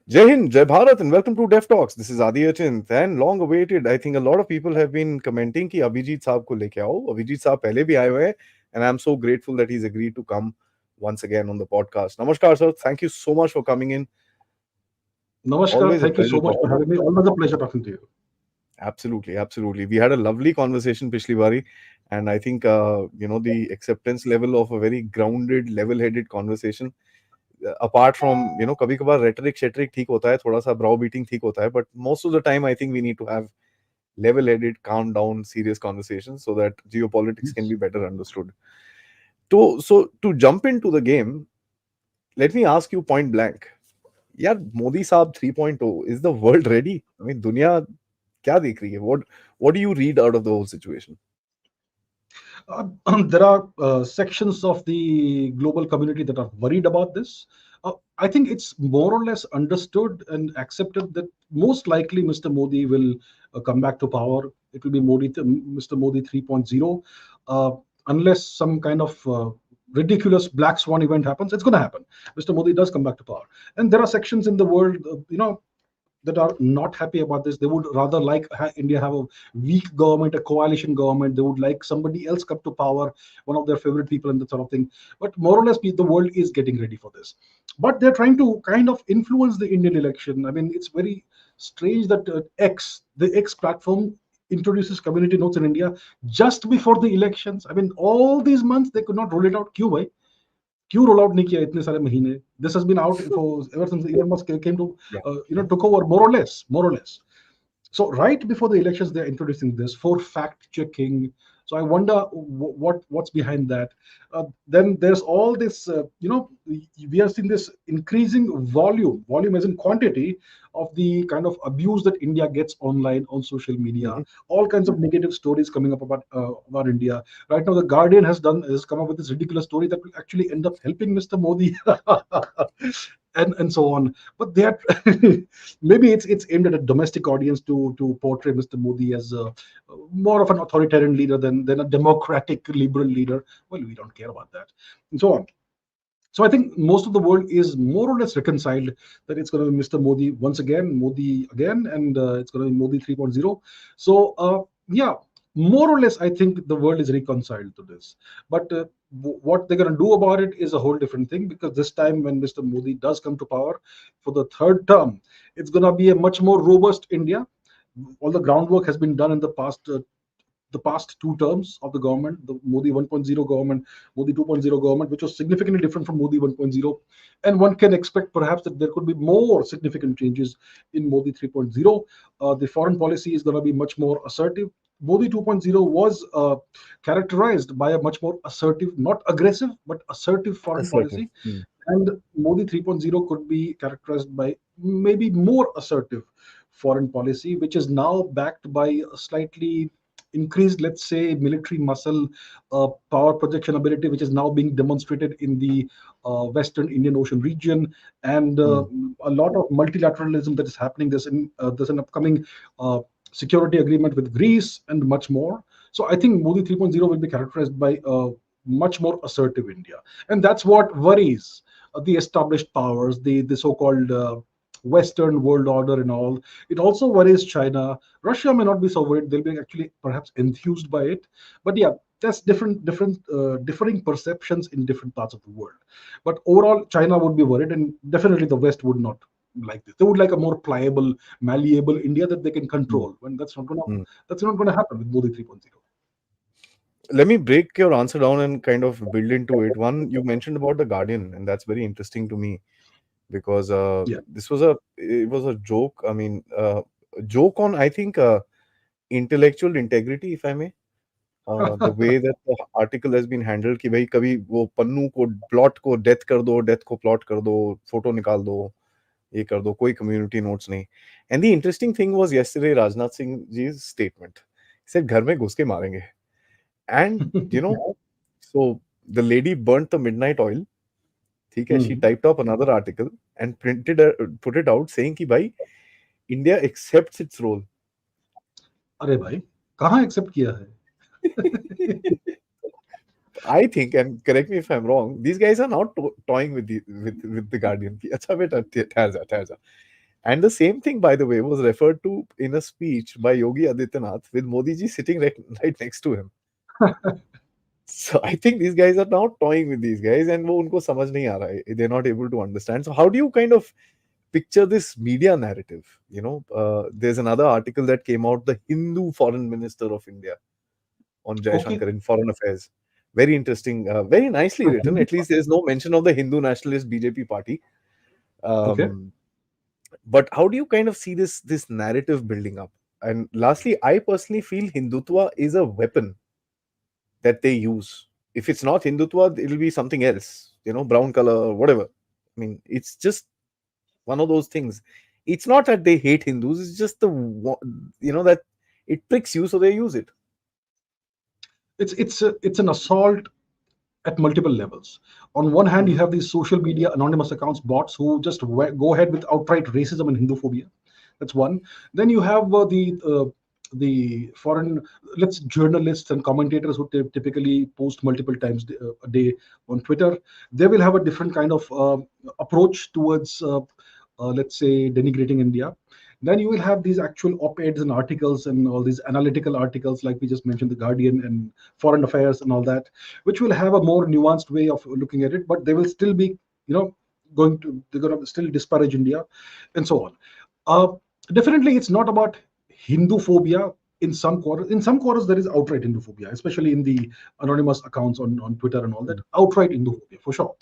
Jai Hind, Jai Bharat, and welcome to Dev Talks. This is Adi Achint, and long awaited. I think a lot of people have been commenting कि अभिजीत साहब को लेके आओ. अभिजीत साहब पहले भी आए हुए हैं, and I'm so grateful that he's agreed to come once again on the podcast. Namaskar, sir. Thank you so much for coming in. Namaskar. Always a Thank you pleasure so much for talking to having me. you. Always a pleasure talking to you. Absolutely, absolutely. We had a lovely conversation पिछली बारी, and I think the acceptance level of a very grounded, level-headed conversation. Apart from कभी कभार rhetoric शेट्रिक ठीक होता है, थोड़ा सा brow beating ठीक होता है, but most of the time I think we need to have level-headed, calm down, serious conversations so that geopolitics can Yes. be better understood. So to jump into the game, let me ask you point blank. यार मोदी साहब 3.0, is the world ready? I mean दुनिया क्या देख रही है? What do you read out of the whole situation? There are sections of the global community that are worried about this. I think it's more or less understood and accepted that most likely Mr. Modi will come back to power. It will be Mr. Modi 3.0, unless some kind of ridiculous black swan event happens. It's going to happen. Mr. Modi does come back to power, and there are sections in the world, that are not happy about this. They would rather like India have a weak government, a coalition government. They would like somebody else come to power, one of their favorite people, and that sort of thing. But more or less, the world is getting ready for this. But they're trying to kind of influence the Indian election. I mean, it's very strange that the X platform, introduces community notes in India just before the elections. I mean, all these months they could not roll it out. क्यों भाई? क्यों roll out नहीं किया इतने सारे महीने? This has been out for ever since Elon Musk came to Yeah. took over, more or less. So right before the elections, they're introducing this for fact checking. So I wonder what's behind that. Then there's all this, we are seeing this increasing volume as in quantity of the kind of abuse that India gets online on social media. Mhm. All kinds of negative stories coming up about India. Right now, the Guardian has come up with this ridiculous story that will actually end up helping Mr. Modi, and so on. But they are maybe it's aimed at a domestic audience to portray Mr. Modi as more of an authoritarian leader than a democratic liberal leader. Well, we don't care about that, and so on. So I think most of the world is more or less reconciled that it's going to be Mr. Modi once again, Modi again, and it's going to be Modi 3.0. So yeah, more or less, I think the world is reconciled to this. But what they're going to do about it is a whole different thing, because this time when Mr. Modi does come to power for the third term, it's going to be a much more robust India. All the groundwork has been done in the past two terms of the government, the Modi 1.0 government, Modi 2.0 government, which was significantly different from Modi 1.0. And one can expect perhaps that there could be more significant changes in Modi 3.0. The foreign policy is going to be much more assertive. Modi 2.0 was characterized by a much more assertive, not aggressive, but assertive foreign Assertive. policy. And Modi 3.0 could be characterized by maybe more assertive foreign policy, which is now backed by a slightly increased, let's say, military muscle, power projection ability, which is now being demonstrated in the Western Indian Ocean region, and Mm. a lot of multilateralism that is happening. There's an upcoming security agreement with Greece and much more. So I think Modi 3.0 will be characterized by much more assertive India, and that's what worries the established powers, the so-called Western world order and all. It also worries China. Russia may not be so worried; they'll be actually perhaps enthused by it. But yeah, that's differing perceptions in different parts of the world. But overall, China would be worried, and definitely the West would not like this. They would like a more pliable, malleable India that they can Mm. control. When Mm. that's not gonna happen with Modi 3.0. Let me break your answer down and kind of build into it. One, you mentioned about the Guardian, and that's very interesting to me because Yeah. it was a joke. I mean, a joke on, I think, intellectual integrity, if I may. The way that the article has been handled कि भाई कभी वो पन्नू को plot को death को plot कर दो, photo निकाल दो, ये कर दो, कोई कम्युनिटी नोट्स नहीं. And the interesting thing was yesterday Rajnath Singh ji statement. सिर्फ घर में घुस के मारेंगे. And so the lady burnt the midnight oil. ठीक है, she Hmm. typed up another article and put it out saying कि भाई India accepts its role. अरे भाई, कहाँ एक्सेप्ट किया है? I think, and correct me if I'm wrong, these guys are not toying with the Guardian. कि अच्छा बेटा ठहर जा. And the same thing, by the way, was referred to in a speech by Yogi Adityanath with Modi ji sitting right next to him. So I think these guys are now toying with these guys, and वो उनको समझ नहीं आ रहा है. They're not able to understand. So how do you kind of picture this media narrative? There's another article that came out, the Hindu Foreign Minister of India on Okay. Jaishankar in Foreign Affairs. Very interesting, very nicely written. At least there's no mention of the Hindu nationalist BJP party. Okay. Um, but how do you kind of see this narrative building up? And lastly, I personally feel Hindutva is a weapon that they use. If it's not Hindutva, it'll be something else, brown color or whatever. I mean, it's just one of those things. It's not that they hate Hindus, it's just that it pricks you, so they use it. It's an assault at multiple levels. On one hand, you Mhm. have these social media anonymous accounts, bots, who just go ahead with outright racism and Hinduphobia. That's one. Then you have the foreign, let's journalists and commentators who typically post multiple times a day on Twitter. They will have a different kind of approach towards, let's say, denigrating India. Then you will have these actual op-eds and articles and all these analytical articles, like we just mentioned, the Guardian and Foreign Affairs and all that, which will have a more nuanced way of looking at it, but they will still be, you know, they're going to still disparage India, and so on. Uh, Definitely, it's not about Hindu phobia. In some quarters, there is outright Hindu phobia, especially in the anonymous accounts on Twitter and all that. Outright Hindu phobia, for sure.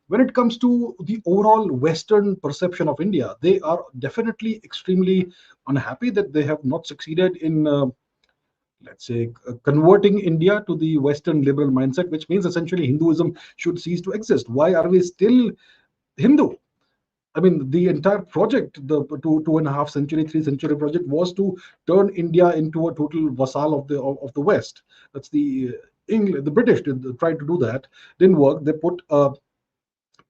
When it comes to the overall Western perception of India, they are definitely extremely unhappy that they have not succeeded in, let's say, converting India to the Western liberal mindset, which means essentially Hinduism should cease to exist. Why are we still Hindu? I mean, the entire project, the 2.5 century, 3 century project, was to turn India into a total vassal of the West. That's the English, the British tried to do that, didn't work. They put a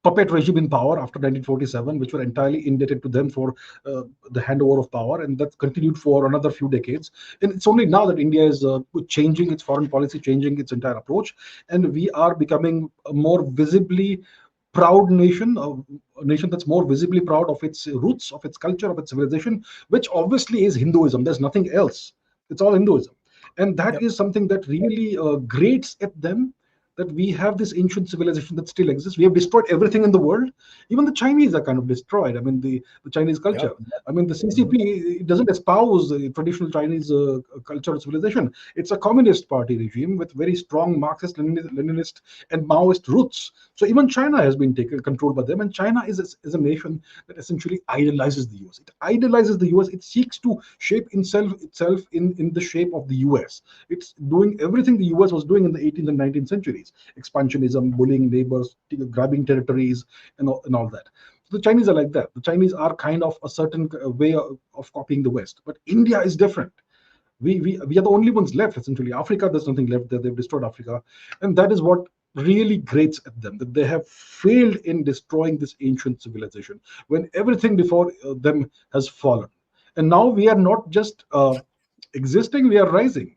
puppet regime in power after 1947, which were entirely indebted to them for the handover of power, and that continued for another few decades. And it's only now that India is changing its foreign policy, changing its entire approach, and we are becoming a more visibly proud nation, a nation that's more visibly proud of its roots, of its culture, of its civilization, which obviously is Hinduism. There's nothing else. It's all Hinduism. And that Yep. is something that really grates at them, that we have this ancient civilization that still exists. We have destroyed everything in the world. Even the Chinese are kind of destroyed. I mean, the Chinese Yep. culture. I mean, the Mhm. CCP, it doesn't espouse the traditional Chinese culture or civilization. It's a communist party regime with very strong Marxist, Leninist, and Maoist roots. So even China has been taken controlled by them, and China is a nation that essentially idolizes the US. It idolizes the US. It seeks to shape itself in the shape of the US. It's doing everything the US was doing in the 18th and 19th centuries: expansionism, bullying neighbors, grabbing territories, and all that. So the Chinese are like that. The Chinese are kind of a certain way of copying the West. But India is different. We are the only ones left, essentially. Africa, there's nothing left there. They've destroyed Africa. And that is what really grates at them, that they have failed in destroying this ancient civilization when everything before them has fallen. And now we are not just existing, we are rising.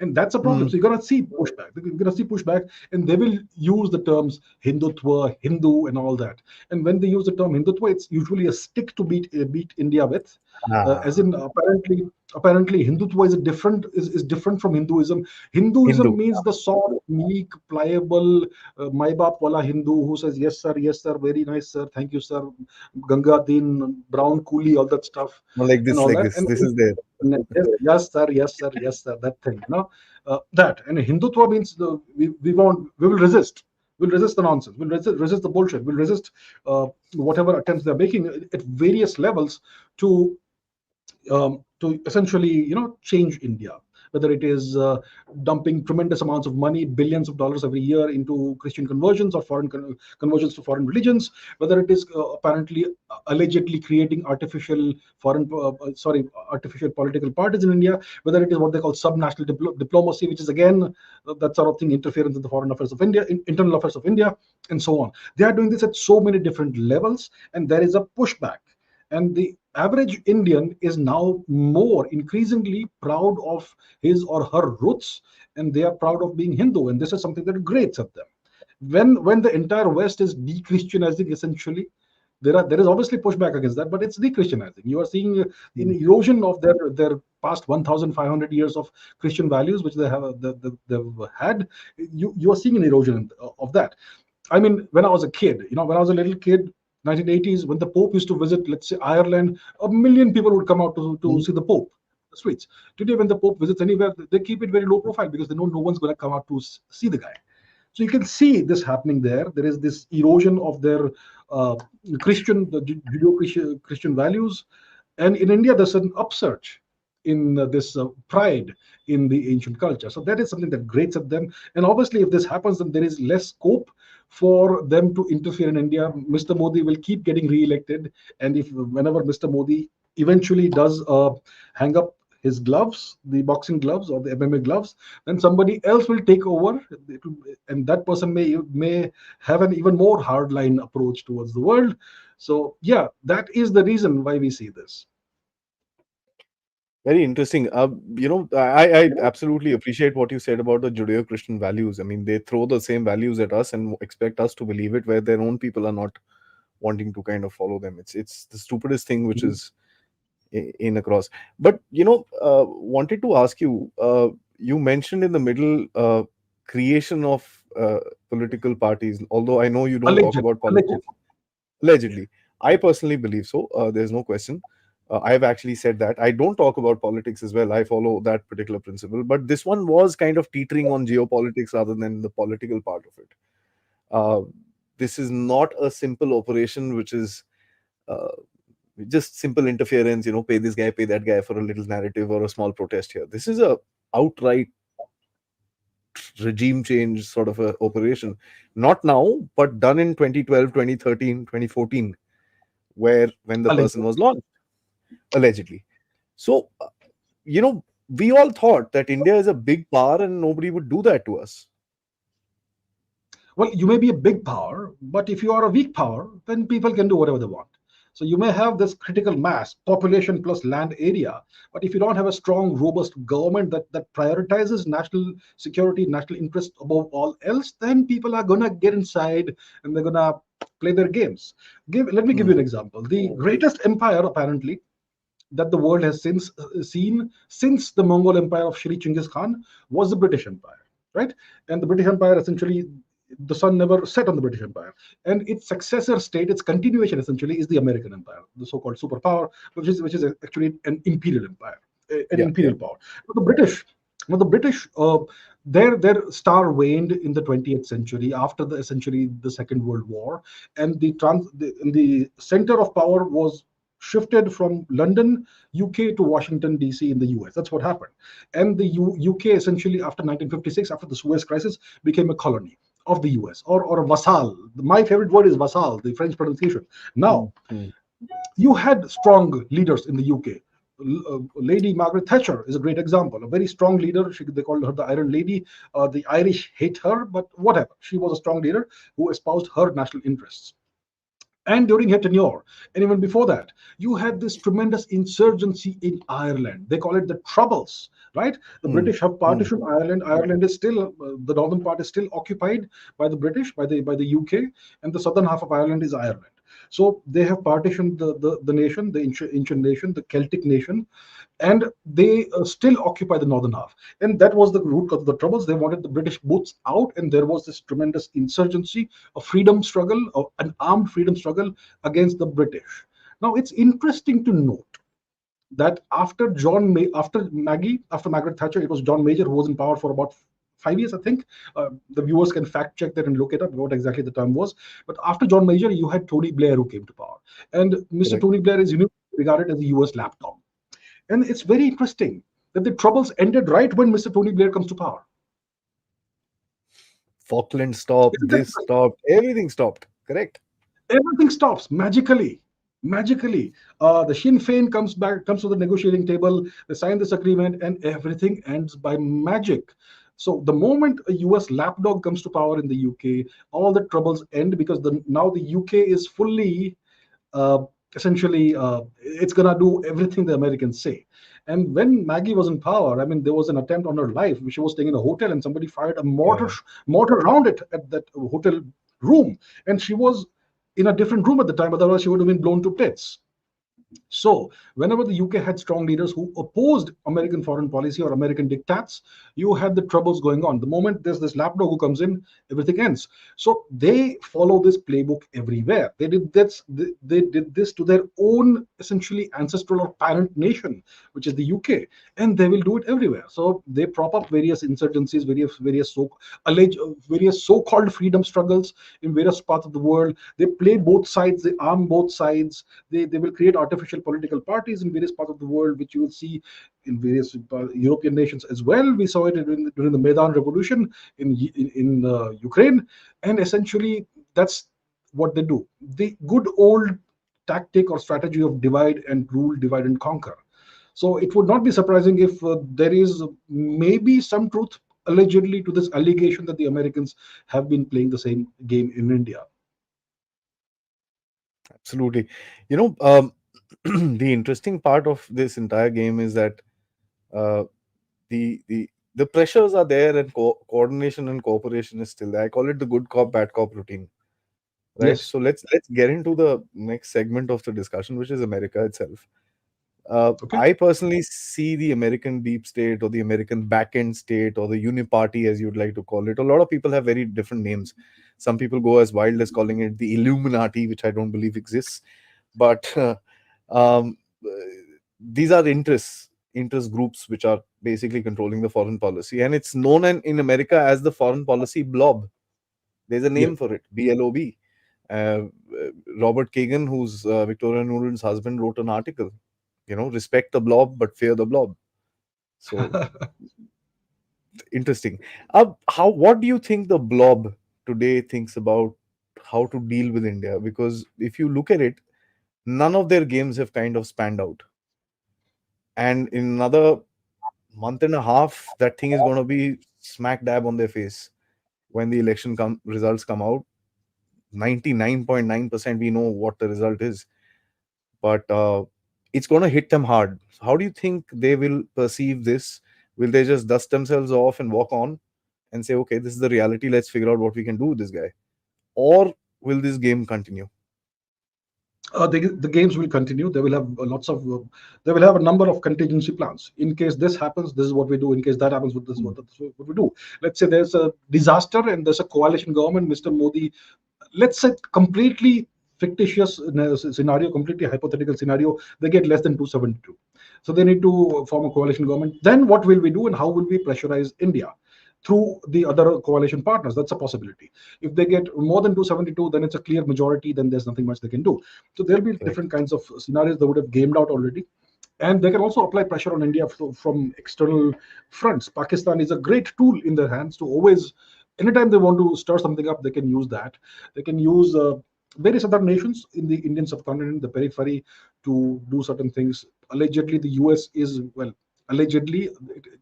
And that's a problem. Mm. So you're gonna see pushback. You're gonna see pushback, and they will use the terms Hindutva, Hindu, and all that. And when they use the term Hindutva, it's usually a stick to beat India with, as Ah, in apparently Hindutva is different from Hinduism. Hinduism Hindu. means the soft, meek, pliable, my bap wala Hindu who says yes sir, very nice sir, thank you sir, Ganga Din, brown coolie, all that stuff, No, like and this, all like that. this. And This is there. yes, yes sir, yes sir, yes sir, that thing, that. And Hindutva means we will resist. We'll resist the nonsense. We'll resist the bullshit. We'll resist whatever attempts they're making at various levels to to essentially, change India. Whether it is dumping tremendous amounts of money, billions of dollars every year, into Christian conversions or foreign conversions to foreign religions, whether it is apparently allegedly creating artificial political parties in India, whether it is what they call subnational diplomacy, which is again that sort of thing, interference in the foreign affairs of India, internal affairs of India, and so on. They are doing this at so many different levels, and there is a pushback. And the average Indian is now more increasingly proud of his or her roots, and they are proud of being Hindu. And this is something that grates at them. When the entire West is de-Christianizing, essentially, There is obviously pushback against that, but it's de-Christianizing. You are seeing mm, an erosion of their past 1,500 years of Christian values, which they've had. You are seeing an erosion of that. I mean, when I was a kid, when I was a little kid, 1980s, when the Pope used to visit, let's say, Ireland, a million people would come out to mm. see the Pope, the streets. Today, when the Pope visits anywhere, they keep it very low profile because they know no one's going to come out to see the guy. So you can see this happening there. There is this erosion of their uh, the Judeo-Christian values, and in India, there's an upsurge in this pride in the ancient culture. So that is something that grates at them. And obviously, if this happens, then there is less scope for them to interfere in India. Mr. Modi will keep getting re-elected, and if whenever Mr. Modi eventually does hang up his gloves, the boxing gloves or the MMA gloves, then somebody else will take over, and that person may have an even more hardline approach towards the world. So yeah, that is the reason why we see this. Very interesting. I absolutely appreciate what you said about the Judeo-Christian values. I mean, they throw the same values at us and expect us to believe it, where their own people are not wanting to kind of follow them. It's the stupidest thing which Mhm. is in across. But wanted to ask you. You mentioned in the middle creation of political parties. Although I know you don't talk Alleged, about alleged. politics. Allegedly, I personally believe so. There's no question. I've actually said that I don't talk about politics as well. I follow that particular principle, but this one was kind of teetering on geopolitics rather than the political part of it. Uh, this is not a simple operation, which is uh, just simple interference. Pay this guy, pay that guy for a little narrative or a small protest here. This is a outright regime change sort of a operation. Not now, but done in 2012, 2013, 2014, where when the Alleged. person was launched, allegedly. So, we all thought that India is a big power and nobody would do that to us. Well, you may be a big power, but if you are a weak power, then people can do whatever they want. So you may have this critical mass, population plus land area, but if you don't have a strong, robust government that prioritizes national security, national interest above all else, then people are gonna get inside and they're gonna play their games. Let me give you Mm, an example. The greatest empire, apparently, that the world has since seen since the Mongol Empire of Shri Chinggis Khan was the British Empire, right? And the British Empire essentially, the sun never set on the British Empire, and its successor state, its continuation essentially, is the American Empire, the so-called superpower, which is actually an imperial empire, an yeah, yeah. imperial power. But the British, their star waned in the 20th century after the Second World War, and the center of power was shifted from London, UK to Washington, D.C. in the US. That's what happened. And the UK essentially, after 1956, after the Suez Crisis, became a colony of the US, or a vassal. My favorite word is vassal, the French pronunciation. Now, Mm, mm, you had strong leaders in the UK. Lady Margaret Thatcher is a great example. A very strong leader. They called her the Iron Lady. The Irish hate her, but whatever. She was a strong leader who espoused her national interests. And during her tenure, and even before that, you had this tremendous insurgency in Ireland. They call it the Troubles, right? The mm, British have mm, partitioned Ireland. Ireland is still the northern part is still occupied by the British, by the UK, and the southern half of Ireland is Ireland. So they have partitioned the nation, the ancient nation, the Celtic nation, and they still occupy the northern half. And that was the root of the troubles. They wanted the British boots out, and there was this tremendous insurgency, a freedom struggle, an armed freedom struggle against the British. Now, it's interesting to note that after Margaret Thatcher, it was John Major who was in power for about 5 years, I think. The viewers can fact check that and look it up what exactly the term was. But after John Major, you had Tony Blair who came to power, and Mr. correct. Tony Blair is regarded as a US laptop. And it's very interesting that the troubles ended right when Mr. Tony Blair comes to power. Falkland stopped, Isn't that this interesting? stopped, everything stopped. Correct. Everything stops magically. Magically, the Sinn Féin comes to the negotiating table. They sign this agreement, and everything ends by magic. So the moment a US lapdog comes to power in the UK, all the troubles end because now the UK is fully uh, essentially it's gonna do everything the Americans say. And when Maggie was in power, I mean, there was an attempt on her life. She was staying in a hotel, and somebody fired a Yeah. mortar round it at that hotel room, and she was in a different room at the time. Otherwise, she would have been blown to bits. So, whenever the UK had strong leaders who opposed American foreign policy or American diktats, you had the troubles going on. The moment there's this lapdog who comes in, everything ends. So they follow this playbook everywhere. They did this to their own essentially ancestral or parent nation, which is the UK, and they will do it everywhere. So they prop up various insurgencies, various so-called freedom struggles in various parts of the world. They play both sides. They arm both sides. They will create artificial political parties in various parts of the world, which you will see in various European nations as well. We saw it during the Maidan Revolution in Ukraine, and essentially that's what they do. The good old tactic or strategy of divide and rule, divide and conquer. So it would not be surprising if there is maybe some truth allegedly to this allegation that the Americans have been playing the same game in India. Absolutely. You know, the interesting part of this entire game is that uh, the pressures are there, and coordination and cooperation is still there. I call it the good cop bad cop routine, right? Yes. So let's get into the next segment of the discussion, which is America itself. Okay. I personally see the American deep state, or the American back end state, or the uniparty, as you'd like to call it. A lot of people have very different names. Some people go as wild as calling it the Illuminati, which I don't believe exists. But um, uh, these are interest groups which are basically controlling the foreign policy, and it's known in America as the foreign policy blob. There's a Yeah. name for it, BLOB. Uh, Robert Kagan, who's Victoria Nuland's husband, wrote an article. Respect the blob but fear the blob. So interesting. How What do you think the blob today thinks about how to deal with India? Because if you look at it, none of their games have kind of spanned out. And in another month and a half, that thing is going to be smack dab on their face when the results come out. 99.9% we know what the result is, but it's going to hit them hard. How do you think they will perceive this? Will they just dust themselves off and walk on and say, okay, this is the reality, let's figure out what we can do with this guy? Or will this game continue? The games will continue. They will have they will have a number of contingency plans. In case this happens, this is what we do. In case that happens, this is what we do. Let's say there's a disaster and there's a coalition government. Mr. Modi, let's say completely fictitious scenario, completely hypothetical scenario, they get less than 272. So they need to form a coalition government. Then what will we do and how will we pressurize India? Through the other coalition partners. That's a possibility. If they get more than 272, then it's a clear majority, then there's nothing much they can do. So there'll be Correct. different kinds of scenarios they would have gamed out already. And they can also apply pressure on India from external fronts. Pakistan is a great tool in their hands to always, anytime they want to stir something up, they can use that. They can use various other nations in the Indian subcontinent, the periphery, to do certain things. Allegedly, the US is, well, allegedly,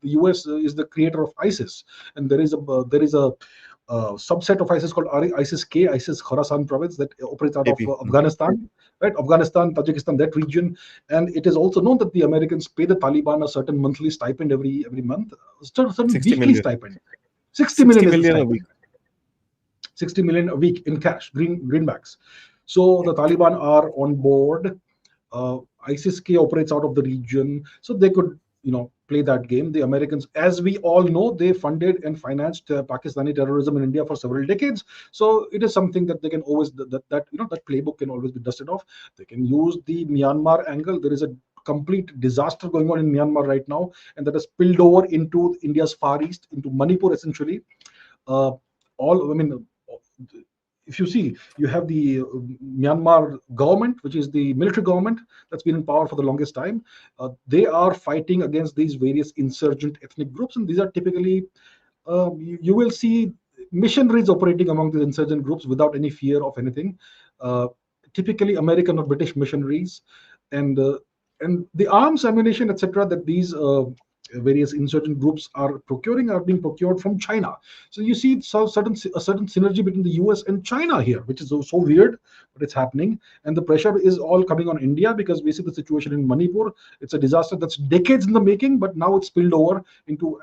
the US is the creator of ISIS, and there is a subset of ISIS called ISIS-K, ISIS Khorasan province, that operates out of AP. Afghanistan, right? Afghanistan, Tajikistan, that region. And it is also known that the Americans pay the Taliban a certain monthly stipend every month, a certain 60 weekly million. stipend. 60 60 million is the million a week. stipend. 60 million a week in cash, greenbacks. So the Taliban are on board. ISIS-K operates out of the region, so they could, play that game. The Americans, as we all know, they funded and financed Pakistani terrorism in India for several decades. So it is something that they can always that playbook can always be dusted off. They can use the Myanmar angle. There is a complete disaster going on in Myanmar right now, and that has spilled over into India's far east, into Manipur essentially. uh, all I mean, if you see, you have the Myanmar government, which is the military government that's been in power for the longest time. They are fighting against these various insurgent ethnic groups, and these are typically, you will see missionaries operating among the insurgent groups without any fear of anything. Uh, Typically American or British missionaries, and the arms, ammunition, etc. that these various insurgent groups are being procured from China. So you see a certain synergy between the US and China here, which is so weird, but it's happening. And the pressure is all coming on India because we see the situation in Manipur. It's a disaster that's decades in the making, but now it's spilled over into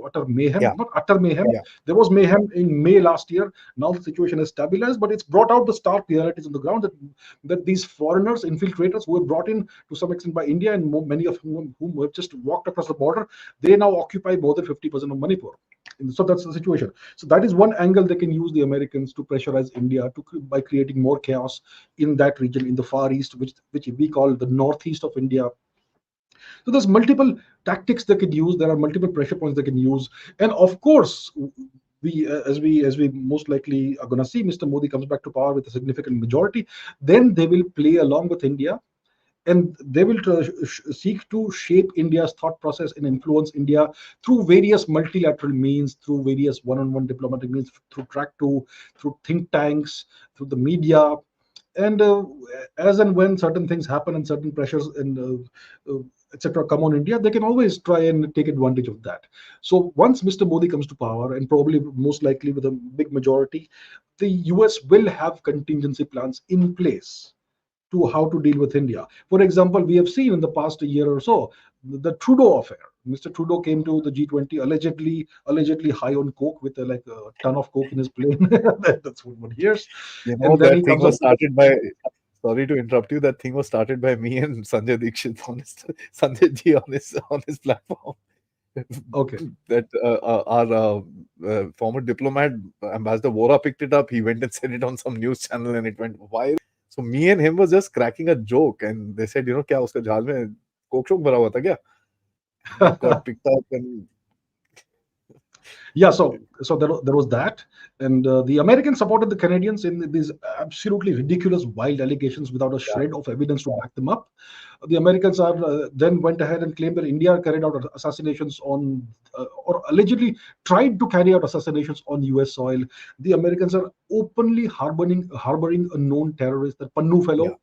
utter mayhem. Yeah, Not utter mayhem. yeah, There was mayhem in May last year. Now the situation is stabilized, but it's brought out the stark realities on the ground that these foreigners, infiltrators, who were brought in to some extent by India, and many of whom have just walked across the border, they now occupy more than 50% of Manipur. So that's the situation. So that is one angle they can use, the Americans, to pressurize India by creating more chaos in that region, in the Far East, which we call the northeast of India. So there's multiple tactics they can use. There are multiple pressure points they can use, and of course, as we most likely are going to see, Mr. Modi comes back to power with a significant majority. Then they will play along with India, and they will seek to shape India's thought process and influence India through various multilateral means, through various one-on-one diplomatic means, through track two, through think tanks, through the media, and as and when certain things happen and certain pressures and etc. come on India, they can always try and take advantage of that. So once Mr. Modi comes to power, and probably most likely with a big majority, the US will have contingency plans in place to how to deal with India. For example, we have seen in the past a year or so the Trudeau affair. Mr. Trudeau came to the G20 allegedly high on coke with like a ton of coke in his plane. That's what one hears, and then that he thing comes up. was started by. Sorry to interrupt you. That thing was started by me and Sanjay Dikshit on his Sanjay ji on his platform. Okay. That our former diplomat Ambassador Vora picked it up. He went and said it on some news channel, and it went viral. So me and him was just cracking a joke, and they said, क्या उसका जहाज में Coke शोक भरा हुआ था क्या? And it got picked up, and Yeah, so there was that, and the Americans supported the Canadians in these absolutely ridiculous, wild allegations without a yeah, shred of evidence to back them up. The Americans are then went ahead and claimed that India carried out assassinations on, or allegedly tried to carry out assassinations on U.S. soil. The Americans are openly harboring a known terrorist, that Pannu yeah, fellow.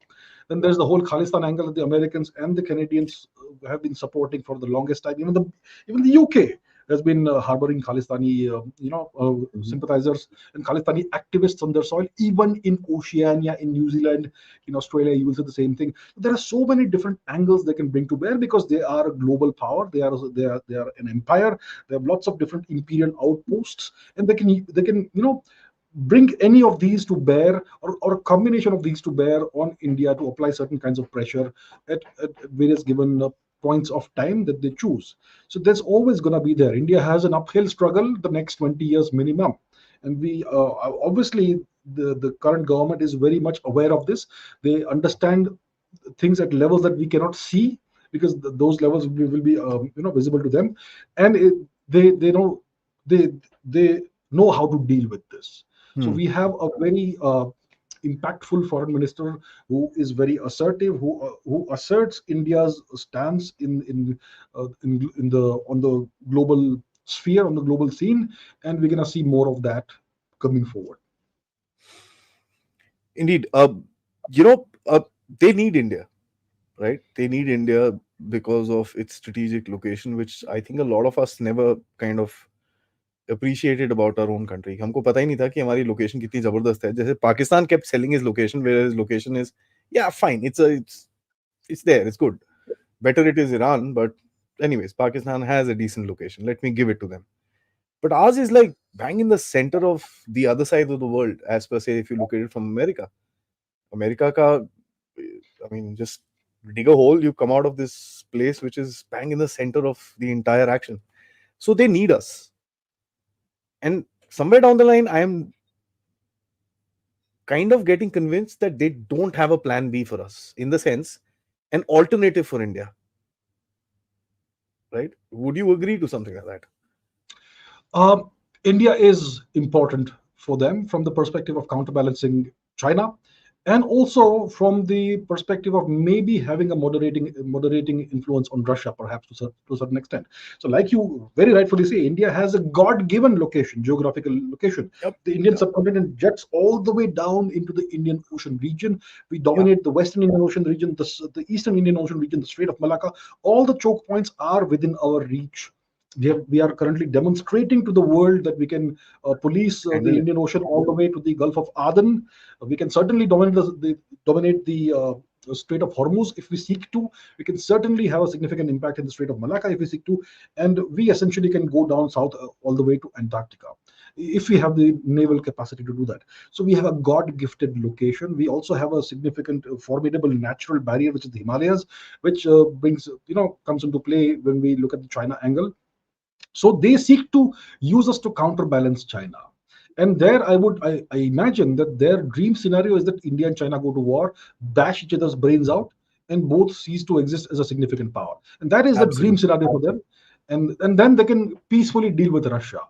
Then there's the whole Khalistan angle that the Americans and the Canadians have been supporting for the longest time. Even the UK has been harboring Khalistani, mhm, sympathizers and Khalistani activists on their soil. Even in Oceania, in New Zealand, in Australia, you will see the same thing. There are so many different angles they can bring to bear because they are a global power. They are an empire. They have lots of different imperial outposts, and they can bring any of these to bear, or a combination of these to bear on India to apply certain kinds of pressure at various given points of time that they choose. So there's always going to be there. India has an uphill struggle the next 20 years minimum. And we obviously, the current government is very much aware of this. They understand things at levels that we cannot see, because those levels will be visible to them, and they know, they they know how to deal with this. So hmm. we have a very impactful foreign minister who is very assertive, who asserts India's stance in the on the global sphere, on the global scene, and we're gonna see more of that coming forward. Indeed. You know, they need India, right? They need India because of its strategic location, which I think a lot of us never kind of appreciated about our own country. हमको पता ही नहीं था कि हमारी location कितनी जबरदस्त है. जैसे Pakistan kept selling his location, where his location is, yeah, fine, it's there, it's good. Better it is Iran, but anyways, Pakistan has a decent location. Let me give it to them. But ours is like bang in the center of the other side of the world, as per se, if you look at it from America. America ka, I mean, just dig a hole, you come out of this place which is bang in the center of the entire action. So they need us. And somewhere down the line, I am kind of getting convinced that they don't have a plan B for us, in the sense, an alternative for India, right? Would you agree to something like that? Um, India is important for them from the perspective of counterbalancing China, and also from the perspective of maybe having a moderating influence on Russia, perhaps to a certain extent. So, like you very rightfully say, India has a God-given location, geographical location. Yep. The Indian Yep. subcontinent jets all the way down into the Indian Ocean region. We Yeah. dominate the Western Indian Ocean region, the Eastern Indian Ocean region, the Strait of Malacca. All the choke points are within our reach. We are currently demonstrating to the world that we can police the Handle it. Indian Ocean all the way to the Gulf of Aden. We can certainly dominate the Strait of Hormuz if we seek to. We can certainly have a significant impact in the Strait of Malacca if we seek to, and we essentially can go down south all the way to Antarctica if we have the naval capacity to do that. So we have a God-gifted location. We also have a significant, formidable natural barrier, which is the Himalayas, which brings comes into play when we look at the China angle. So they seek to use us to counterbalance China. And there, I imagine that their dream scenario is that India and China go to war, bash each other's brains out, and both cease to exist as a significant power. And that is the dream Absolutely. scenario for them. And then they can peacefully deal with Russia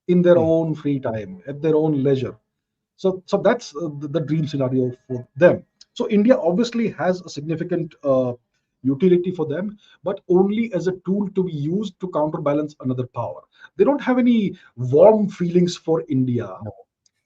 in their Hmm. own free time, at their own leisure. So that's the dream scenario for them. So India obviously has a significant utility for them, but only as a tool to be used to counterbalance another power. They don't have any warm feelings for India No.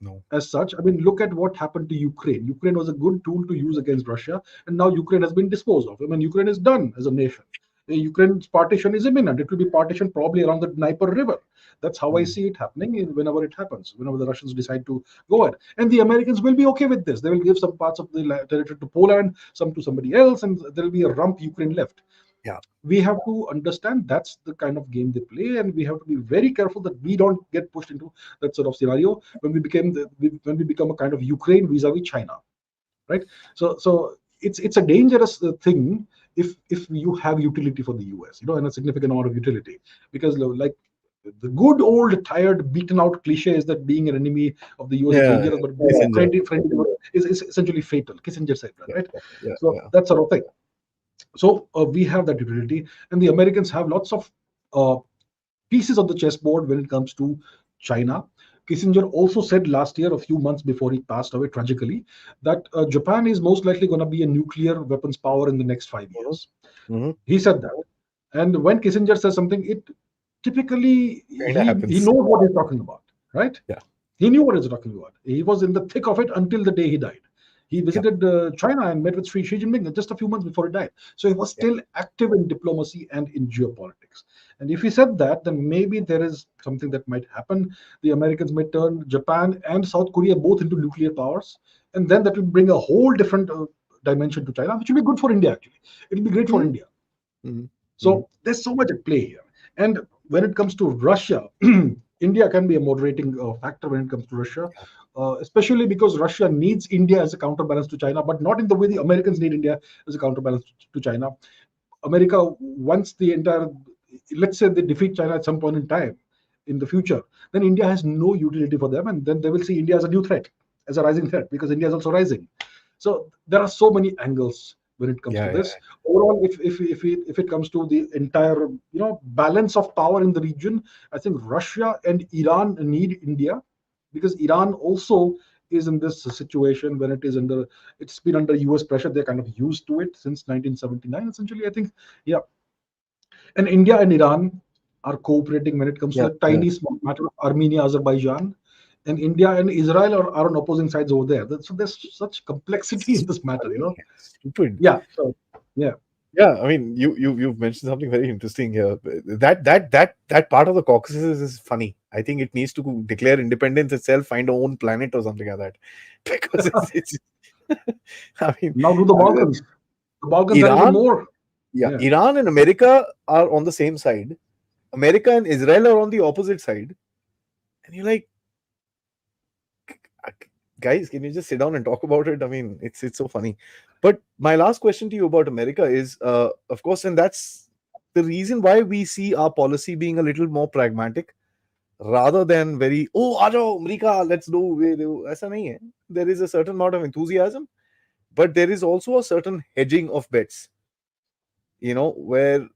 No. as such. I mean, look at what happened to Ukraine. Ukraine was a good tool to use against Russia, and now Ukraine has been disposed of. I mean, Ukraine is done as a nation. Ukraine's partition is imminent. It will be partitioned probably around the Dnieper River. That's how I Hmm. see it happening whenever it happens, whenever the Russians decide to go ahead. And the Americans will be okay with this. They will give some parts of the territory to Poland, some to somebody else, and there will be a rump Ukraine left. Yeah. We have to understand that's the kind of game they play, and we have to be very careful that we don't get pushed into that sort of scenario when when we become a kind of Ukraine vis-a-vis China, right? So it's a dangerous thing if you have utility for the US, and a significant amount of utility, because like the good old tired beaten out cliche is that being an enemy of the US is Yeah. dangerous, but being a Kissinger. friend is essentially fatal. Kissinger said that, Yeah. right? Yeah. Yeah. So Yeah. that sort of thing. So we have that utility, and the Americans have lots of uh, pieces of the chessboard when it comes to China. Kissinger also said last year, a few months before he passed away tragically, that Japan is most likely going to be a nuclear weapons power in the next 5 years. Hmm. He said that. And when Kissinger says something, it typically Kind of he happens. knows what he's talking about, right? Yeah. He knew what he's talking about. He was in the thick of it until the day he died. He Yeah. visited China and met with Xi Jinping just a few months before he died. So he was Yeah. still active in diplomacy and in geopolitics. And if he said that, then maybe there is something that might happen. The Americans may turn Japan and South Korea both into nuclear powers. And then that will bring a whole different dimension to China, which will be good for India, actually. It will be great for Hmm. India. Hmm. Hmm. So there's so much at play here. And when it comes to Russia, India can be a moderating factor when it comes to Russia, especially because Russia needs India as a counterbalance to China, but not in the way the Americans need India as a counterbalance to China. America wants the entire, let's say they defeat China at some point in time in the future, then India has no utility for them, and then they will see India as a new threat, as a rising threat, because India is also rising. So there are so many angles when it comes to Yeah. Yeah. this. Overall, if it comes to the entire balance of power in the region, I think Russia and Iran need India, because Iran also is in this situation when it's been under US pressure. They're kind of used to it since 1979, essentially, I think. Yeah. And India and Iran are cooperating when it comes to Yeah. the Yeah. tiny small matter of Armenia, Azerbaijan. And India and Israel are on opposing sides over there. So there's such complexity in It's this matter, funny. Stupid. Yeah. So yeah. Yeah, I mean, you've mentioned something very interesting here. That part of the Caucasus is funny. I think it needs to declare independence itself, find a own planet or something like that, because it's. I mean, Now to the Balkans. The Balkans are even Iran, more. yeah, Yeah. Iran and America are on the same side. America and Israel are on the opposite side, and you're like, guys, can you just sit down and talk about it? I mean, it's so funny. But my last question to you about America is, of course, and that's the reason why we see our policy being a little more pragmatic rather than very, oh, aa jao, America, let's do. ऐसा नहीं है. There is a certain amount of enthusiasm, but there is also a certain hedging of bets. Where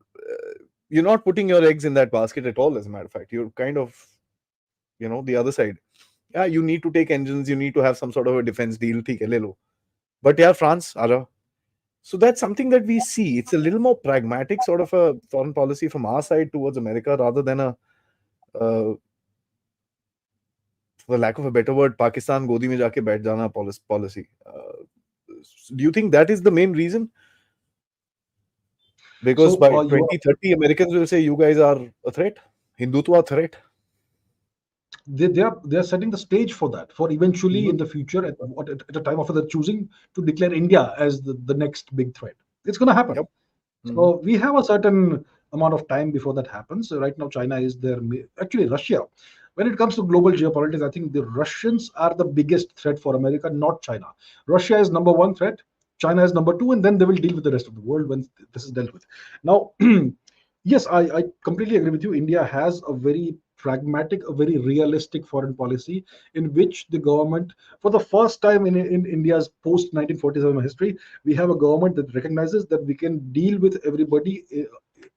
you're not putting your eggs in that basket at all. As a matter of fact, you're kind of, the other side. Yeah, you need to take engines, you need to have some sort of a defense deal, theek hai, le lo. But yeah, France, Ara. So that's something that we see. It's a little more pragmatic sort of a foreign policy from our side towards America rather than a, uh, for lack of a better word, Pakistan godi mein jaake baith jana policy. Do you think that is the main reason? Because So by you are 2030, Americans will say you guys are a threat, Hindutva threat. they are setting the stage for that, for eventually in Mhm. the future at a time of their choosing to declare India as the next big threat. It's going to happen. Yep. Mhm. So we have a certain amount of time before that happens. So right now, China is there. Actually, Russia. When it comes to global geopolitics, I think the Russians are the biggest threat for America, not China. Russia is number one threat. China is number two, and then they will deal with the rest of the world when this is dealt with. Now, yes, I completely agree with you. India has a very pragmatic, a very realistic foreign policy in which the government, for the first time in India's post 1947 history, we have a government that recognizes that we can deal with everybody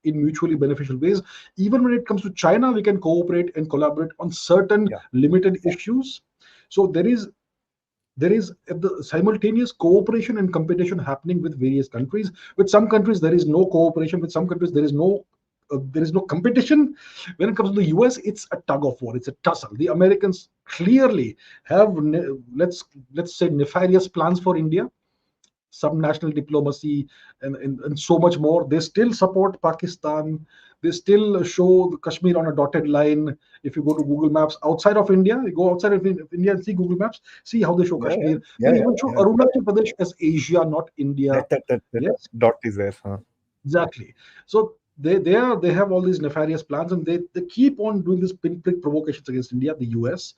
in mutually beneficial ways. Even when it comes to China, we can cooperate and collaborate on certain Yeah. limited issues. So there is the simultaneous cooperation and competition happening with various countries. With some countries there is no cooperation, with some countries there is no competition. When it comes to the US, it's a tug of war, it's a tussle. The Americans clearly have let's say nefarious plans for India, subnational diplomacy, and so much more. They still support Pakistan. They still show the Kashmir on a dotted line. If you go to Google Maps outside of India, you go outside of India and see Google Maps, see how they show Yeah, yeah, Kashmir. They yeah, even show yeah, yeah. Arunachal Pradesh as Asia, not India. That Yes, dot is there. Huh? exactly. So they have all these nefarious plans, and they keep on doing these pinprick provocations against India. The US,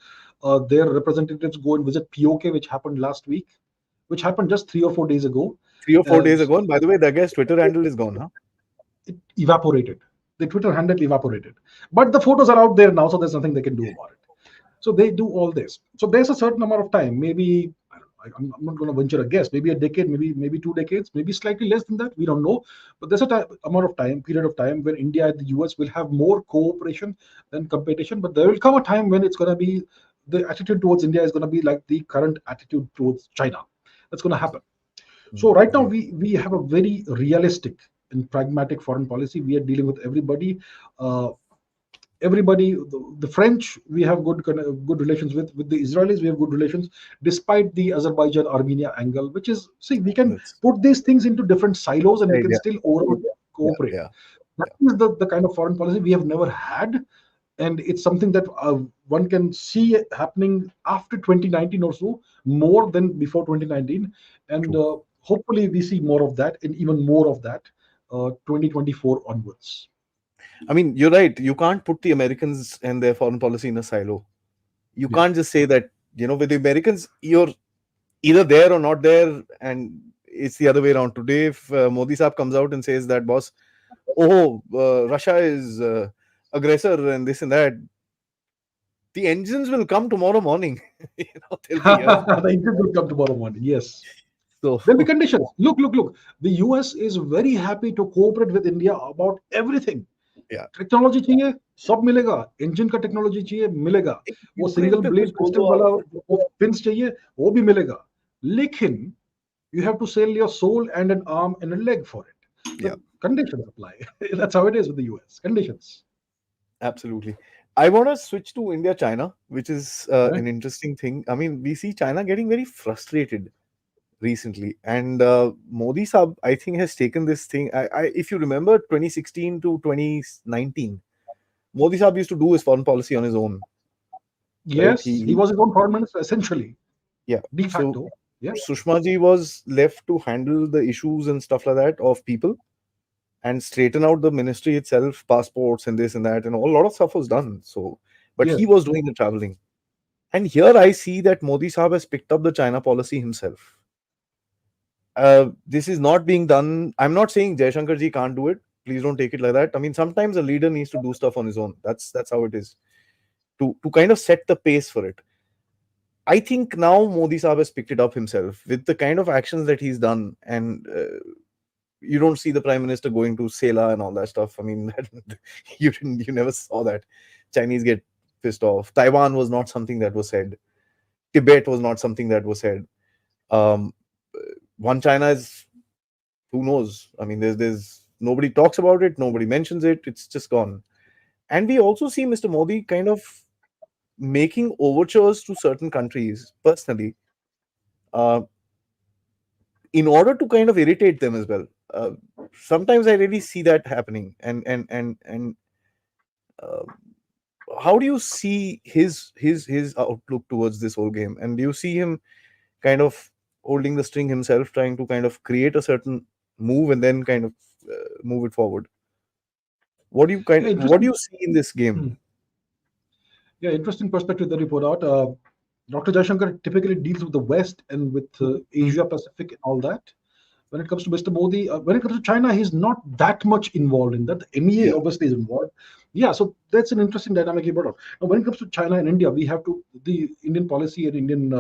their representatives go and visit POK, which happened last week, which happened just 3 or 4 days ago. 3 or 4 days So ago. And by the way, the guy's Twitter handle is gone, huh? it evaporated. The Twitter handle evaporated. But the photos are out there now, so there's nothing they can do about it. So they do all this. So there's a certain amount of time, maybe I don't know, I'm not going to venture a guess, maybe a decade, maybe 2 decades, maybe slightly less than that. We don't know, but there's a amount of time, period of time, when India and the US will have more cooperation than competition. But there will come a time when it's going to be the attitude towards India is going to be like the current attitude towards China. That's going to happen. So right now Yeah. we have a very realistic and pragmatic foreign policy. We are dealing with everybody. Everybody, the French, we have good relations with the Israelis. We have good relations, despite the Azerbaijan Armenia angle, which is, see, we can That's put these things into different silos and we right. can Yeah. still overall Yeah. cooperate. Yeah. That Yeah. is the kind of foreign policy we have never had, and it's something that one can see happening after 2019 or so, more than before 2019. And True. hopefully we see more of that, and even more of that 2024 onwards. I mean, you're right. You can't put the Americans and their foreign policy in a silo. You Yeah. can't just say that, with the Americans, you're either there or not there. And it's the other way around. Today, if Modi Saab comes out and says that, boss, oh, Russia is aggressor and this and that, the engines will come tomorrow morning. They'll be here. The interview will come tomorrow morning. Yes. So, There'll be conditions. Look. The US is very happy to cooperate with India about everything. yeah. Technology चाहिए, सब मिलेगा. Engine का technology चाहिए, मिलेगा. वो Ukraine single पे कुछ blade बोल पिस्टल दो वाला आप. वो पिंस चाहिए, वो भी मिलेगा. लेकिन you have to sell your soul and an arm and a leg for it. Yeah. The conditions apply. That's how it is with the US. Conditions. Absolutely. I want to switch to India China, which is Okay? an interesting thing. I mean, we see China getting very frustrated recently, and Modi Saab, I think, has taken this thing. If you remember 2016 to 2019, Modi Saab used to do his foreign policy on his own, right? Yes, he was his own foreign minister, essentially, Yeah. de So facto. Yeah, Sushma ji was left to handle the issues and stuff like that of people and straighten out the ministry itself, passports and this and that, and a lot of stuff was done. So, but yeah. he was doing the traveling. And here I see that Modi Saab has picked up the China policy himself. This is not being done. I'm not saying Jaishankar ji can't do it. Please don't take it like that. I mean, sometimes a leader needs to do stuff on his own. That's how it is. To kind of set the pace for it. I think now Modi Saab has picked it up himself with the kind of actions that he's done, and you don't see the prime minister going to Sela and all that stuff. I mean, you never saw that. Chinese get pissed off. Taiwan was not something that was said. Tibet was not something that was said. Um, One China is, who knows? I mean, there's nobody talks about it, nobody mentions it. It's just gone. And we also see Mr. Modi kind of making overtures to certain countries personally, uh, in order to kind of irritate them as well. Sometimes I really see that happening. And uh, how do you see his outlook towards this whole game? And do you see him kind of holding the string himself, trying to kind of create a certain move and then kind of move it forward? Yeah, What do interesting. you see in this game? Hmm. Yeah, interesting perspective that you put out. Dr. Jaishankar typically deals with the West and with Mm, Asia Pacific and all that. When it comes to Mr. Modi, when it comes to China, he's not that much involved in that. The MEA yeah. obviously is involved. Yeah, so that's an interesting dynamic you brought up. Now, when it comes to China and India, we have to the Indian policy and Indian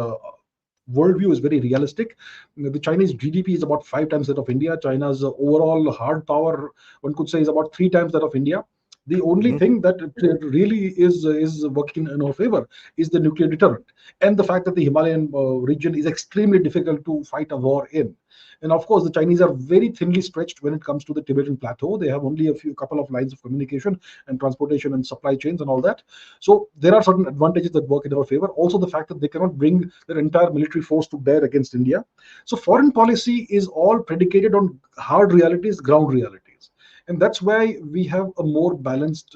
worldview is very realistic. The Chinese GDP is about 5 times that of India. China's overall hard power, one could say, is about 3 times that of India. The only Hmm. thing that really is working in our favor is the nuclear deterrent, and the fact that the Himalayan region is extremely difficult to fight a war in. And of course, the Chinese are very thinly stretched when it comes to the Tibetan plateau. They have only a couple of lines of communication and transportation and supply chains and all that. So there are certain advantages that work in our favor. Also, the fact that they cannot bring their entire military force to bear against India. So foreign policy is all predicated on hard realities, ground realities, and that's why we have a more balanced.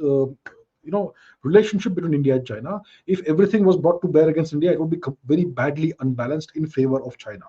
Relationship between India and China. If everything was brought to bear against India, it would be very badly unbalanced in favor of China.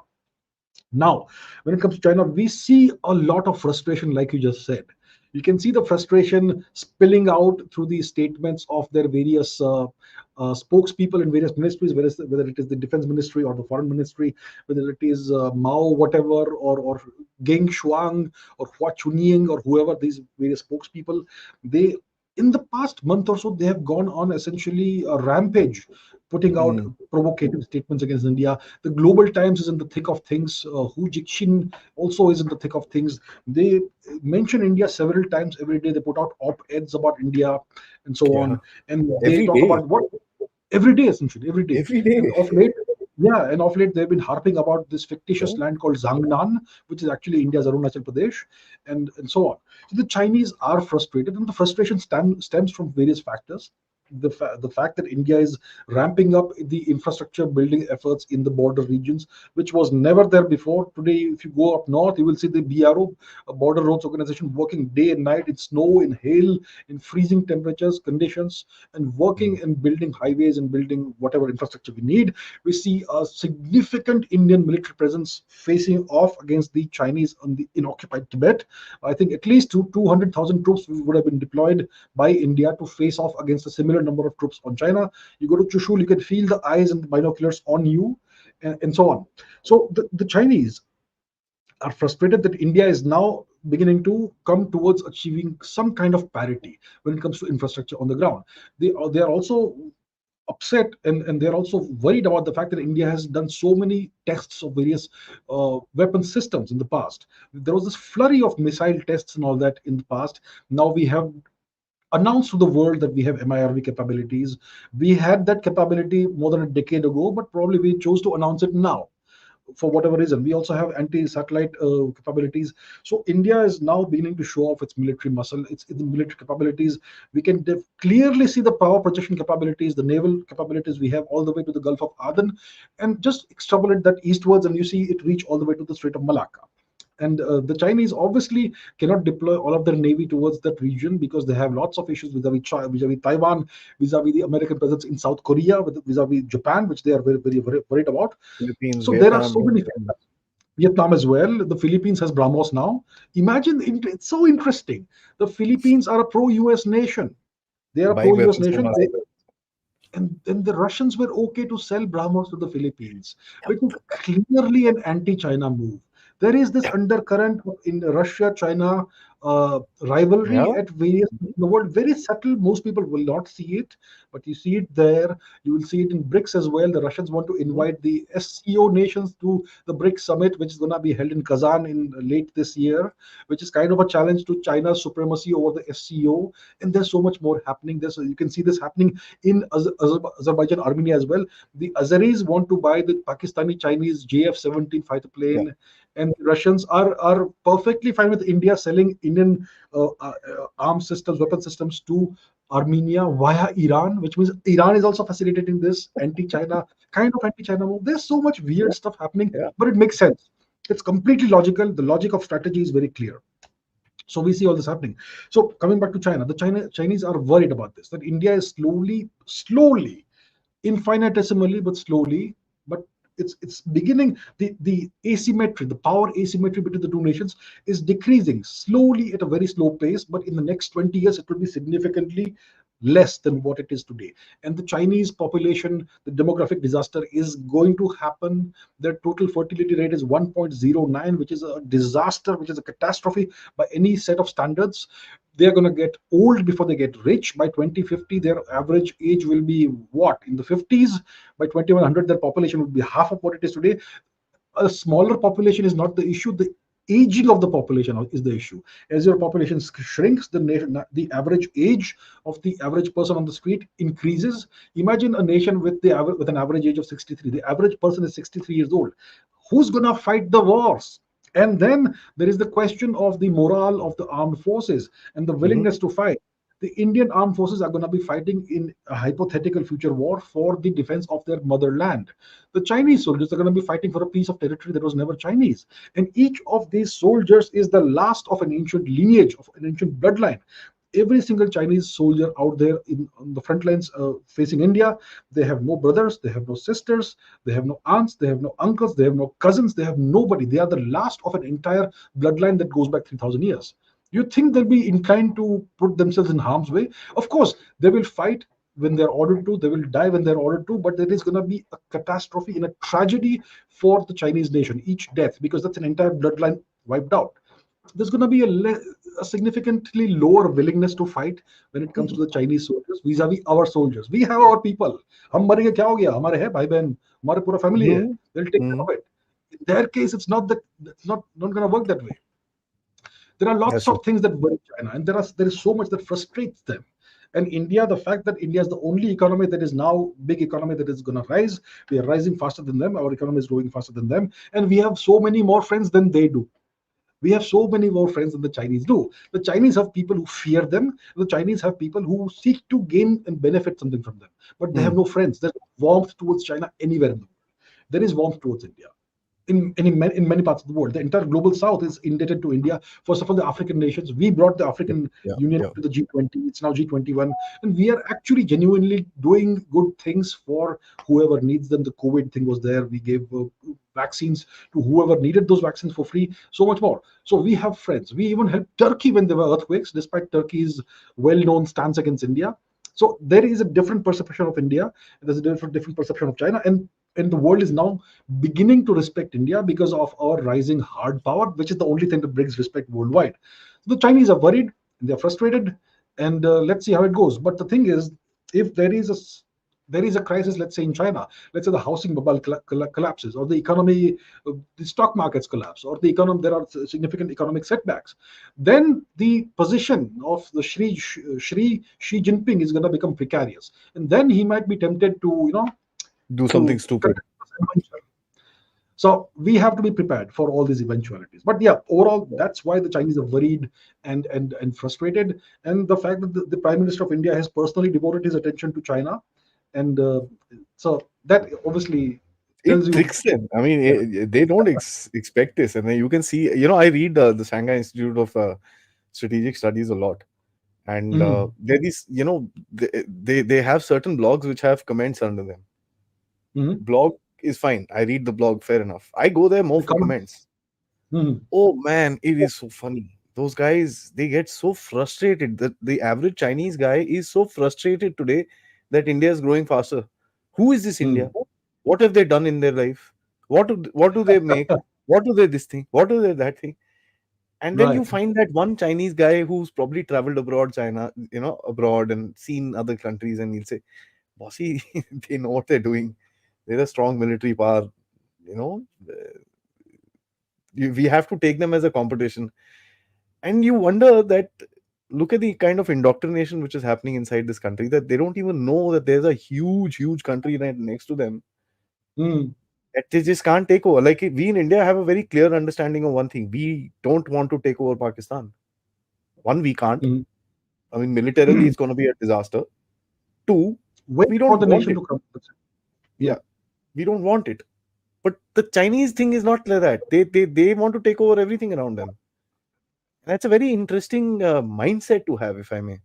Now, when it comes to China, we see a lot of frustration, like you just said. You can see the frustration spilling out through the statements of their various spokespeople in various ministries, whether it is the defense ministry or the foreign ministry, whether it is Mao, whatever, or Geng Shuang or Hua Chunying or whoever these various spokespeople, they in the past month or so, they have gone on essentially a rampage, putting out Mm, provocative statements against India. The Global Times is in the thick of things. Hu Jixin also is in the thick of things. They mention India several times every day. They put out op-eds about India and so yeah. on, and they Every talk day. about what every day, essentially every day. Every And day. of late, yeah, and of late they've been harping about this fictitious Yeah. land called Zangnan, which is actually India's Arunachal Pradesh, and so on. So the Chinese are frustrated, and the frustration stems from various factors. The fact that India is ramping up the infrastructure building efforts in the border regions, which was never there before. Today, if you go up north, you will see the BRO, a Border Roads Organization, working day and night in snow, in hail, in freezing temperatures, conditions, and working Mm, and building highways and building whatever infrastructure we need. We see a significant Indian military presence facing off against the Chinese in occupied Tibet. I think at least 200,000 troops would have been deployed by India to face off against a similar number of troops on China. You go to Chushul, you can feel the eyes and the binoculars on you, and so on. So the Chinese are frustrated that India is now beginning to come towards achieving some kind of parity when it comes to infrastructure on the ground. They are also upset, and they're also worried about the fact that India has done so many tests of various weapon systems in the past. There was this flurry of missile tests and all that in the past. Now we have announced to the world that we have MIRV capabilities. We had that capability more than a decade ago, but probably we chose to announce it now for whatever reason. We also have anti-satellite capabilities. So India is now beginning to show off its military muscle, its military capabilities. We can clearly see the power projection capabilities, the naval capabilities we have all the way to the Gulf of Aden, and just extrapolate that eastwards, and you see it reach all the way to the Strait of Malacca. And the Chinese obviously cannot deploy all of their navy towards that region because they have lots of issues vis-a-vis vis-a-vis Taiwan, vis-a-vis the American presence in South Korea, vis-a-vis Japan, which they are very worried about. Philippines, So there are so Vietnam. many Mm, factors. Vietnam as well. The Philippines has BrahMos now. Imagine, it's so interesting. The Philippines are a pro-US nation. They are a buying pro-US weapons from nation. us. And then the Russians were okay to sell BrahMos to the Philippines, Yeah. which is clearly an anti-China move. There is this Yeah. undercurrent in the Russia-China rivalry Yeah. at various in the world. Very subtle. Most people will not see it, but you see it there. You will see it in BRICS as well. The Russians want to Mhm. invite the SCO nations to the BRICS summit, which is going to be held in Kazan in late this year, which is kind of a challenge to China's supremacy over the SCO. And there's so much more happening there. So you can see this happening in Azerbaijan, Armenia as well. The Azeris want to buy the Pakistani Chinese JF-17 fighter Yeah. plane, and the Russians are perfectly fine with India selling Indian arms systems, weapon systems to Armenia via Iran, which means Iran is also facilitating this anti-China kind of anti-China move. There's so much weird Yeah, stuff happening, yeah. but it makes sense. It's completely logical. The logic of strategy is very clear. So we see all this happening. So coming back to China, the Chinese are worried about this, that India is slowly, infinitesimally, but slowly, but it's beginning, the asymmetry, the power asymmetry between the two nations is decreasing slowly at a very slow pace, but in the next 20 years it will be significantly less than what it is today. And the Chinese population, the demographic disaster is going to happen. Their total fertility rate is 1.09, which is a disaster, which is a catastrophe by any set of standards. They're going to get old before they get rich. By 2050, their average age will be what, in the 50s. By 2100, their population would be half of what it is today. A smaller population is not the issue. The aging of the population is the issue. As your population shrinks, the average age of the average person on the street increases. Imagine a nation with an average age of 63. The average person is 63 years old. Who's going to fight the wars? And then there is the question of the morale of the armed forces and the Hmm. willingness to fight. The Indian armed forces are going to be fighting in a hypothetical future war for the defense of their motherland. The Chinese soldiers are going to be fighting for a piece of territory that was never Chinese. And each of these soldiers is the last of an ancient lineage, of an ancient bloodline. Every single Chinese soldier out there on the front lines facing India, they have no brothers, they have no sisters, they have no aunts, they have no uncles, they have no cousins, they have nobody. They are the last of an entire bloodline that goes back 3,000 years. You think they'll be inclined to put themselves in harm's way? Of course, they will fight when they're ordered to, they will die when they're ordered to, but there is going to be a catastrophe and a tragedy for the Chinese nation, each death, because that's an entire bloodline wiped out. There's going to be a significantly lower willingness to fight when it comes to the Chinese soldiers vis-a-vis our soldiers. We have our people. हम मरेंगे क्या हो गया, हमारे है भाई बहन, हमारे पूरा family है. Hmm. They'll take care Hmm. of it. In their case, it's not going to work that way. There are That's lots true. of things that worry China, and there is so much that frustrates them. And India, the fact that India is the only economy that is now big economy that is going to rise, we are rising faster than them. Our economy is growing faster than them, and we have so many more friends than they do. We have so many more friends than the Chinese do. The Chinese have people who fear them. The Chinese have people who seek to gain and benefit something from them, but they have Hmm. no friends. There's no warmth towards China anywhere in the world. There is warmth towards India in many parts of the world. The entire global south is indebted to India. First of all, the African nations. We brought the Yeah, African yeah, Union yeah. to the G20. It's now G21. And we are actually genuinely doing good things for whoever needs them. The COVID thing was there. We gave vaccines to whoever needed those vaccines for free, so much more. So we have friends. We even helped Turkey when there were earthquakes, despite Turkey's well-known stance against India. So there is a different perception of India. There's a different perception of China, and the world is now beginning to respect India because of our rising hard power, which is the only thing that brings respect worldwide. The Chinese are worried, they're frustrated, and let's see how it goes. But the thing is, if there is a crisis, let's say in China, let's say the housing bubble collapses, or the economy, the stock markets collapse, or the economy, there are significant economic setbacks, then the position of the Shri Xi Jinping is going to become precarious, and then he might be tempted to, Do something to stupid. conduct this adventure. So we have to be prepared for all these eventualities. But yeah, overall, Yeah. that's why the Chinese are worried and frustrated. And the fact that the Prime Minister of India has personally devoted his attention to China, and so that obviously tells It you, tricks them. I mean, yeah. they don't expect this, and then you can see. I read the Shanghai Institute of Strategic Studies a lot, and Mhm. there these. They have certain blogs which have comments under them. Mhm. Blog is fine. I read the blog, fair enough. I go there more The for comment. comments. Mhm. Oh man, it is so funny. Those guys, they get so frustrated. The average Chinese guy is so frustrated today that India is growing faster. Who is this India? Mhm. What have they done in their life? What do they make? What do they this thing? What do they that thing? And then you Right. find that one Chinese guy who's probably traveled abroad, China, abroad and seen other countries, and he'll say, "Bossy, they know what they're doing. They're a strong military power. You know, we have to take them as a competition." And you wonder that, look at the kind of indoctrination which is happening inside this country, that they don't even know that there's a huge country right next to them. Mhm. that they just can't take over. Like we in India have a very clear understanding of one thing: we don't want to take over Pakistan. One, we can't. Mhm. I mean, militarily, it's going to be a disaster. Two, Wait we for don't the want nation it. to come. Yeah. Yeah, we don't want it. But the Chinese thing is not like that. They want to take over everything around them. That's a very interesting mindset to have, if I may.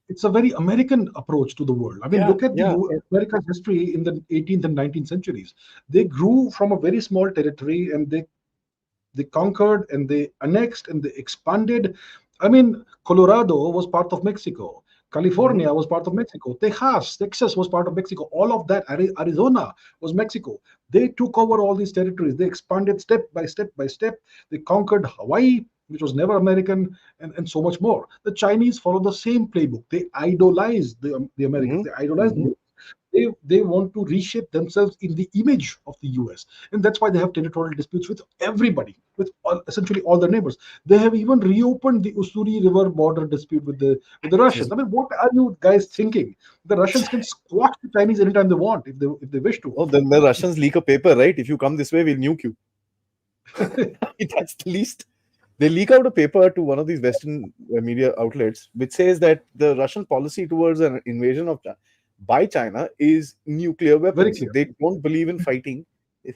It's a very American approach to the world. I mean, Yeah, look at yeah. America's history in the 18th and 19th centuries. They grew from a very small territory, and they conquered and they annexed and they expanded. I mean, Colorado was part of Mexico. Hmm. California was part of Mexico. Texas was part of Mexico. All of that, Arizona was Mexico. They took over all these territories. They expanded step by step by step. They conquered Hawaii, which was never American, and so much more. The Chinese follow the same playbook. They idolize the Americans. Hmm. They idolize Hmm. the they want to reshape themselves in the image of the US, and that's why they have territorial disputes with everybody, with essentially all their neighbors. They have even reopened the Usuri River border dispute with the Which Russians. is I mean, what are you guys thinking? The Russians can squash the Chinese anytime they want if they wish to. oh, then the Russians leak a paper, right? If you come this way, we'll nuke you. That's the least. They leak out a paper to one of these Western media outlets, which says that the Russian policy towards an invasion of by China is nuclear Very weapons. So clear. they don't believe in fighting.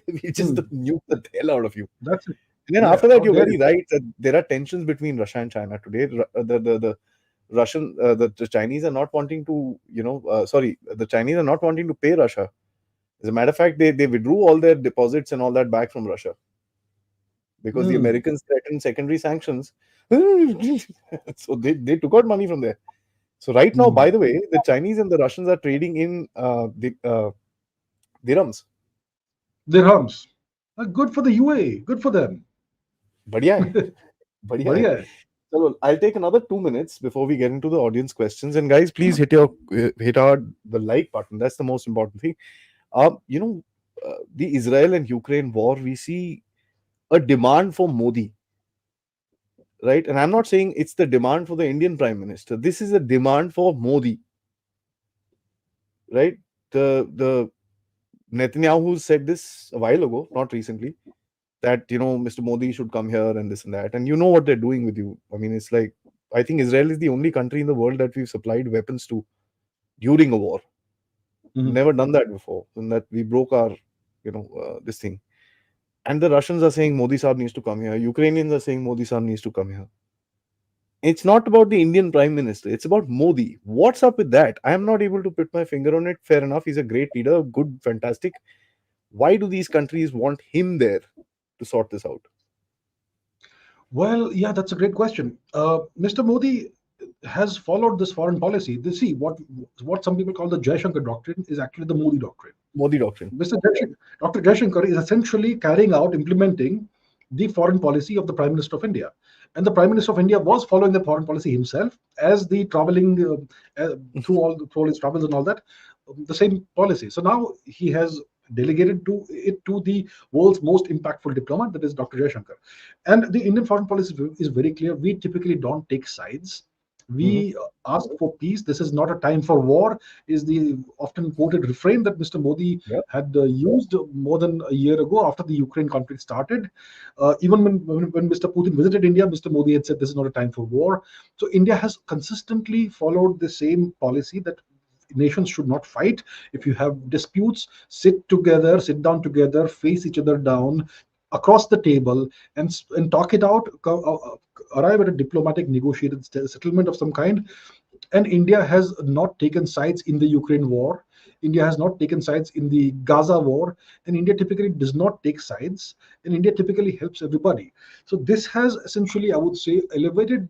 We just Hmm. nuke the hell out of you. That's it. And then Yeah. after that, How you're dare very you? right that there are tensions between Russia and China today. The Russian, the Chinese are not wanting to, sorry, the Chinese are not wanting to pay Russia. As a matter of fact, they withdrew all their deposits and all that back from Russia because the Hmm. Americans threatened secondary sanctions. So they took out money from there. So right now, Hmm. by the way, the Chinese and the Russians are trading in the dirhams. Dirhams. Good for the UAE. Good for them. बढ़िया है, बढ़िया है. बढ़िया है. So I'll take another 2 minutes before we get into the audience questions. And guys, please hit our the like button. That's the most important thing. The Israel and Ukraine war, we see a demand for Modi, right? And I'm not saying it's the demand for the Indian Prime Minister. This is a demand for Modi, right? The Netanyahu said this a while ago, not recently, that Mr. Modi should come here and this and that. And you know what they're doing with you. I mean, it's like I think Israel is the only country in the world that we've supplied weapons to during a war. Mhm. Never done that before. And that we broke our, this thing. And the Russians are saying Modi Saab needs to come here. Ukrainians are saying Modi Saab needs to come here. It's not about the Indian Prime Minister. It's about Modi. What's up with that? I am not able to put my finger on it. Fair enough. He's a great leader, good, fantastic. Why do these countries want him there to sort this out? Well, yeah, that's a great question. Mr. Modi has followed this foreign policy. They see what some people call the Jaishankar doctrine is actually the Modi doctrine. Modi doctrine. Dr. Jaishankar is essentially carrying out, implementing the foreign policy of the Prime Minister of India. And the Prime Minister of India was following the foreign policy himself as the traveling through all his travels and all that, the same policy. So now he has delegated to the world's most impactful diplomat, that is Dr. Jaishankar. And the Indian foreign policy is very clear. We typically don't take sides. Hmm. We ask for peace. This is not a time for war, is the often quoted refrain that Mr. Modi Yeah. had used more than a year ago after the Ukraine conflict started. Even when Mr. Putin visited India, Mr. Modi had said this is not a time for war. So India has consistently followed the same policy that nations should not fight. If you have disputes, sit down together, face each other down across the table, and talk it out, arrive at a diplomatic negotiated settlement of some kind. And India has not taken sides in the Ukraine war. India has not taken sides in the Gaza war, and India typically does not take sides, and India typically helps everybody. So this has essentially, I would say, elevated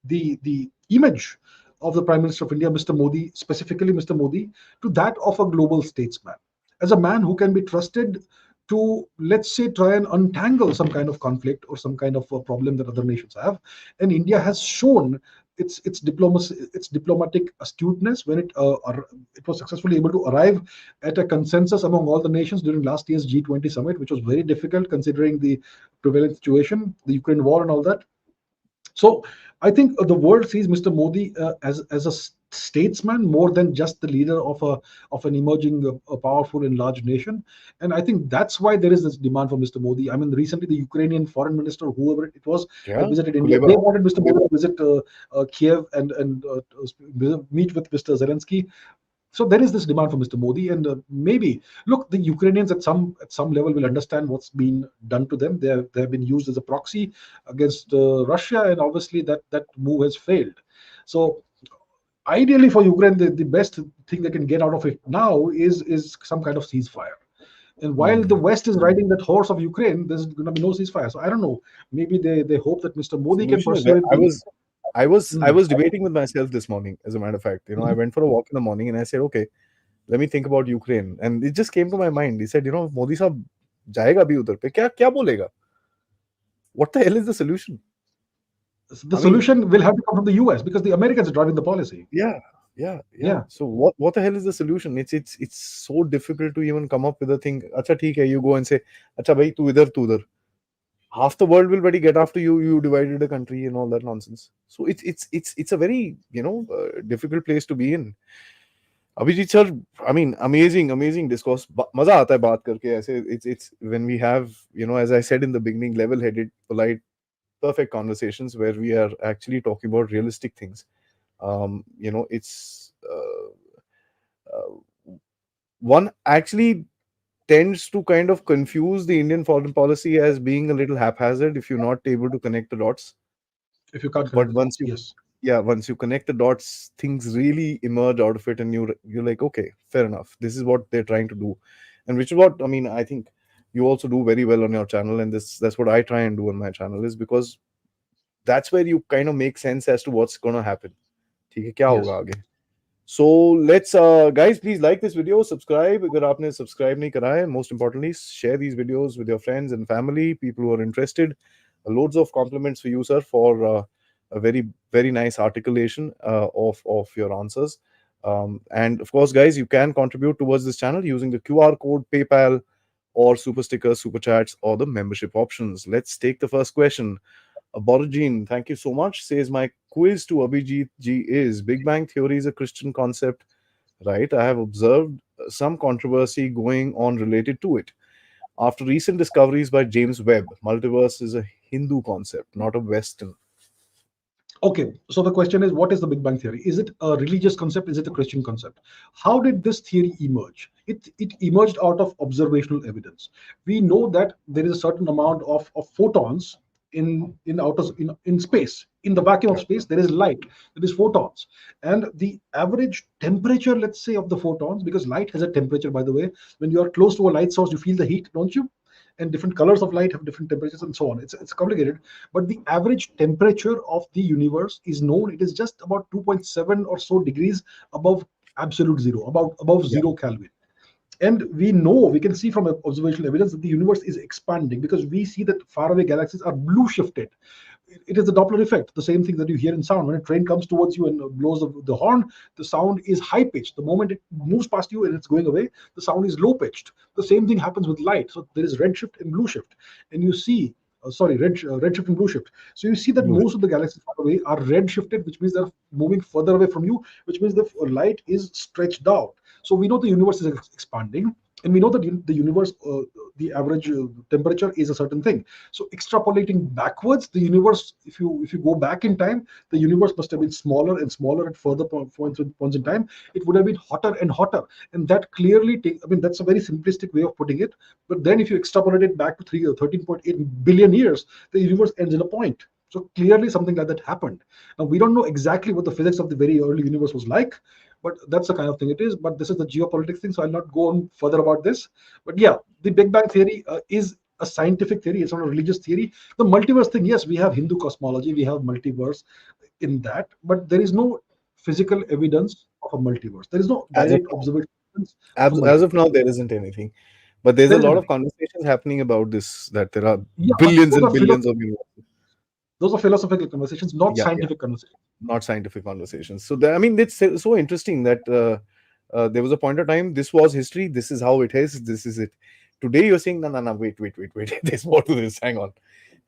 the image of the Prime Minister of India, Mr. Modi, specifically Mr. Modi, to that of a global statesman, as a man who can be trusted to, let's say, try and untangle some kind of conflict or some kind of a problem that other nations have. And India has shown its diplomacy, its diplomatic astuteness when it was successfully able to arrive at a consensus among all the nations during last year's G20 summit, which was very difficult considering the prevalent situation, the Ukraine war, and all that. So I think the world sees Mr. Modi as a statesman more than just the leader of an emerging, powerful and large nation. And I think that's why there is this demand for Mr. Modi. I mean, recently the Ukrainian foreign minister, whoever it was, Yeah, visited India. Kuleba. They wanted Mr. Modi to visit Kiev and meet with Mr. Zelensky. So there is this demand for Mr. Modi, and maybe look, the Ukrainians at some level will understand what's been done to them. They have been used as a proxy against Russia, and obviously that move has failed. So ideally for Ukraine, the best thing they can get out of it now is some kind of ceasefire. And while the Hmm. West is riding that horse of Ukraine, there's going to be no ceasefire. So I don't know. Maybe they hope that Mr. Modi can Solution is there. persuade I the. was I was I Hmm. was debating with myself this morning, as a matter of fact. I Mhm. went for a walk in the morning and I said, okay, let me think about Ukraine. And it just came to my mind. He said, Modi साहब जाएगा भी उधर पे क्या क्या बोलेगा? What the hell is the solution? The I mean, solution will have to come from the US because the Americans are driving the policy. yeah, yeah, yeah. Yeah. So what the hell is the solution? It's so difficult to even come up with a thing. अच्छा ठीक है, you go and say, अच्छा भाई तू इधर. Half the world will already get after you. You divided a country and all that nonsense. So it's a very difficult place to be in. Abhijit sir, I mean, amazing discourse. मजा आता है बात करके ऐसे. It's when we have, as I said in the beginning, level-headed, polite, perfect conversations where we are actually talking about realistic things. It's one actually tends to kind of confuse the Indian foreign policy as being a little haphazard if you're not able to connect the dots. If you can't connect But the dots, yes. once you connect the dots, things really emerge out of it, and you're like, okay, fair enough. This is what they're trying to do, and which is what I mean. I think you also do very well on your channel, and that's what I try and do on my channel, is because that's where you kind of make sense as to what's going to happen. ठीक है, क्या होगा Yes. आगे? So let's guys, please like this video, subscribe अगर आपने subscribe नहीं करा है. Most importantly, share these videos with your friends and family, people who are interested. Loads of compliments for you, sir, for a very nice articulation of your answers. And of course, guys, you can contribute towards this channel using the QR code, PayPal, or super stickers, super chats, or the membership options. Let's take the first question. Aborigine, thank you so much. Says my quiz to Abhijit Ji is Big Bang Theory is a Christian concept, right? I have observed some controversy going on related to it. After recent discoveries by James Webb, multiverse is a Hindu concept, not a Western. Okay, so the question is, what is the Big Bang Theory? Is it a religious concept? Is it a Christian concept? How did this theory emerge? It emerged out of observational evidence. We know that there is a certain amount of photons in space. In the vacuum of Yeah. space, there is light, there is photons. And the average temperature, let's say, of the photons, because light has a temperature, by the way, when you are close to a light source, you feel the heat, don't you? And different colors of light have different temperatures and so on. It's complicated, but the average temperature of the universe is known. It is just about 2.7 or so degrees above absolute zero, about above Yeah. 0 Kelvin. And we can see from observational evidence that the universe is expanding because we see that faraway galaxies are blue shifted. It is the Doppler effect, the same thing that you hear in sound. When a train comes towards you and blows the horn, the sound is high pitched. The moment it moves past you and it's going away, the sound is low pitched. The same thing happens with light. So there is red shift and blue shift. And you see, red shift and blue shift. So you see that Blue. most of the galaxies far away are red shifted, which means they're moving further away from you, which means the light is stretched out. So we know the universe is expanding, and we know that the universe, the average temperature is a certain thing. So extrapolating backwards, the universe, if you go back in time, the universe must have been smaller and smaller at further points in time. It would have been hotter and hotter, and that clearly I mean, that's a very simplistic way of putting it. But then if you extrapolate it back to 13.8 billion years, the universe ends in a point. So clearly something like that happened. Now we don't know exactly what the physics of the very early universe was like, but that's the kind of thing it is. But this is the geopolitics thing, so I'll not go on further about this. But yeah, the Big Bang theory is a scientific theory. It's not a religious theory. The multiverse thing, yes, we have Hindu cosmology, we have multiverse in that, but there is no physical evidence of a multiverse. There is no As of direct observation of a as of multiverse. now, there isn't anything. But there's a There isn't lot of any. conversations happening about this, that there are Yeah, but billions and billions of universes. those are philosophical conversations, not Yeah, yeah. scientific conversations. Not scientific conversations. So I mean, it's so interesting that there was a point of time. This was history. This is how it is. This is it. Today you're saying, no, no, no, wait. There's more to this. Hang on.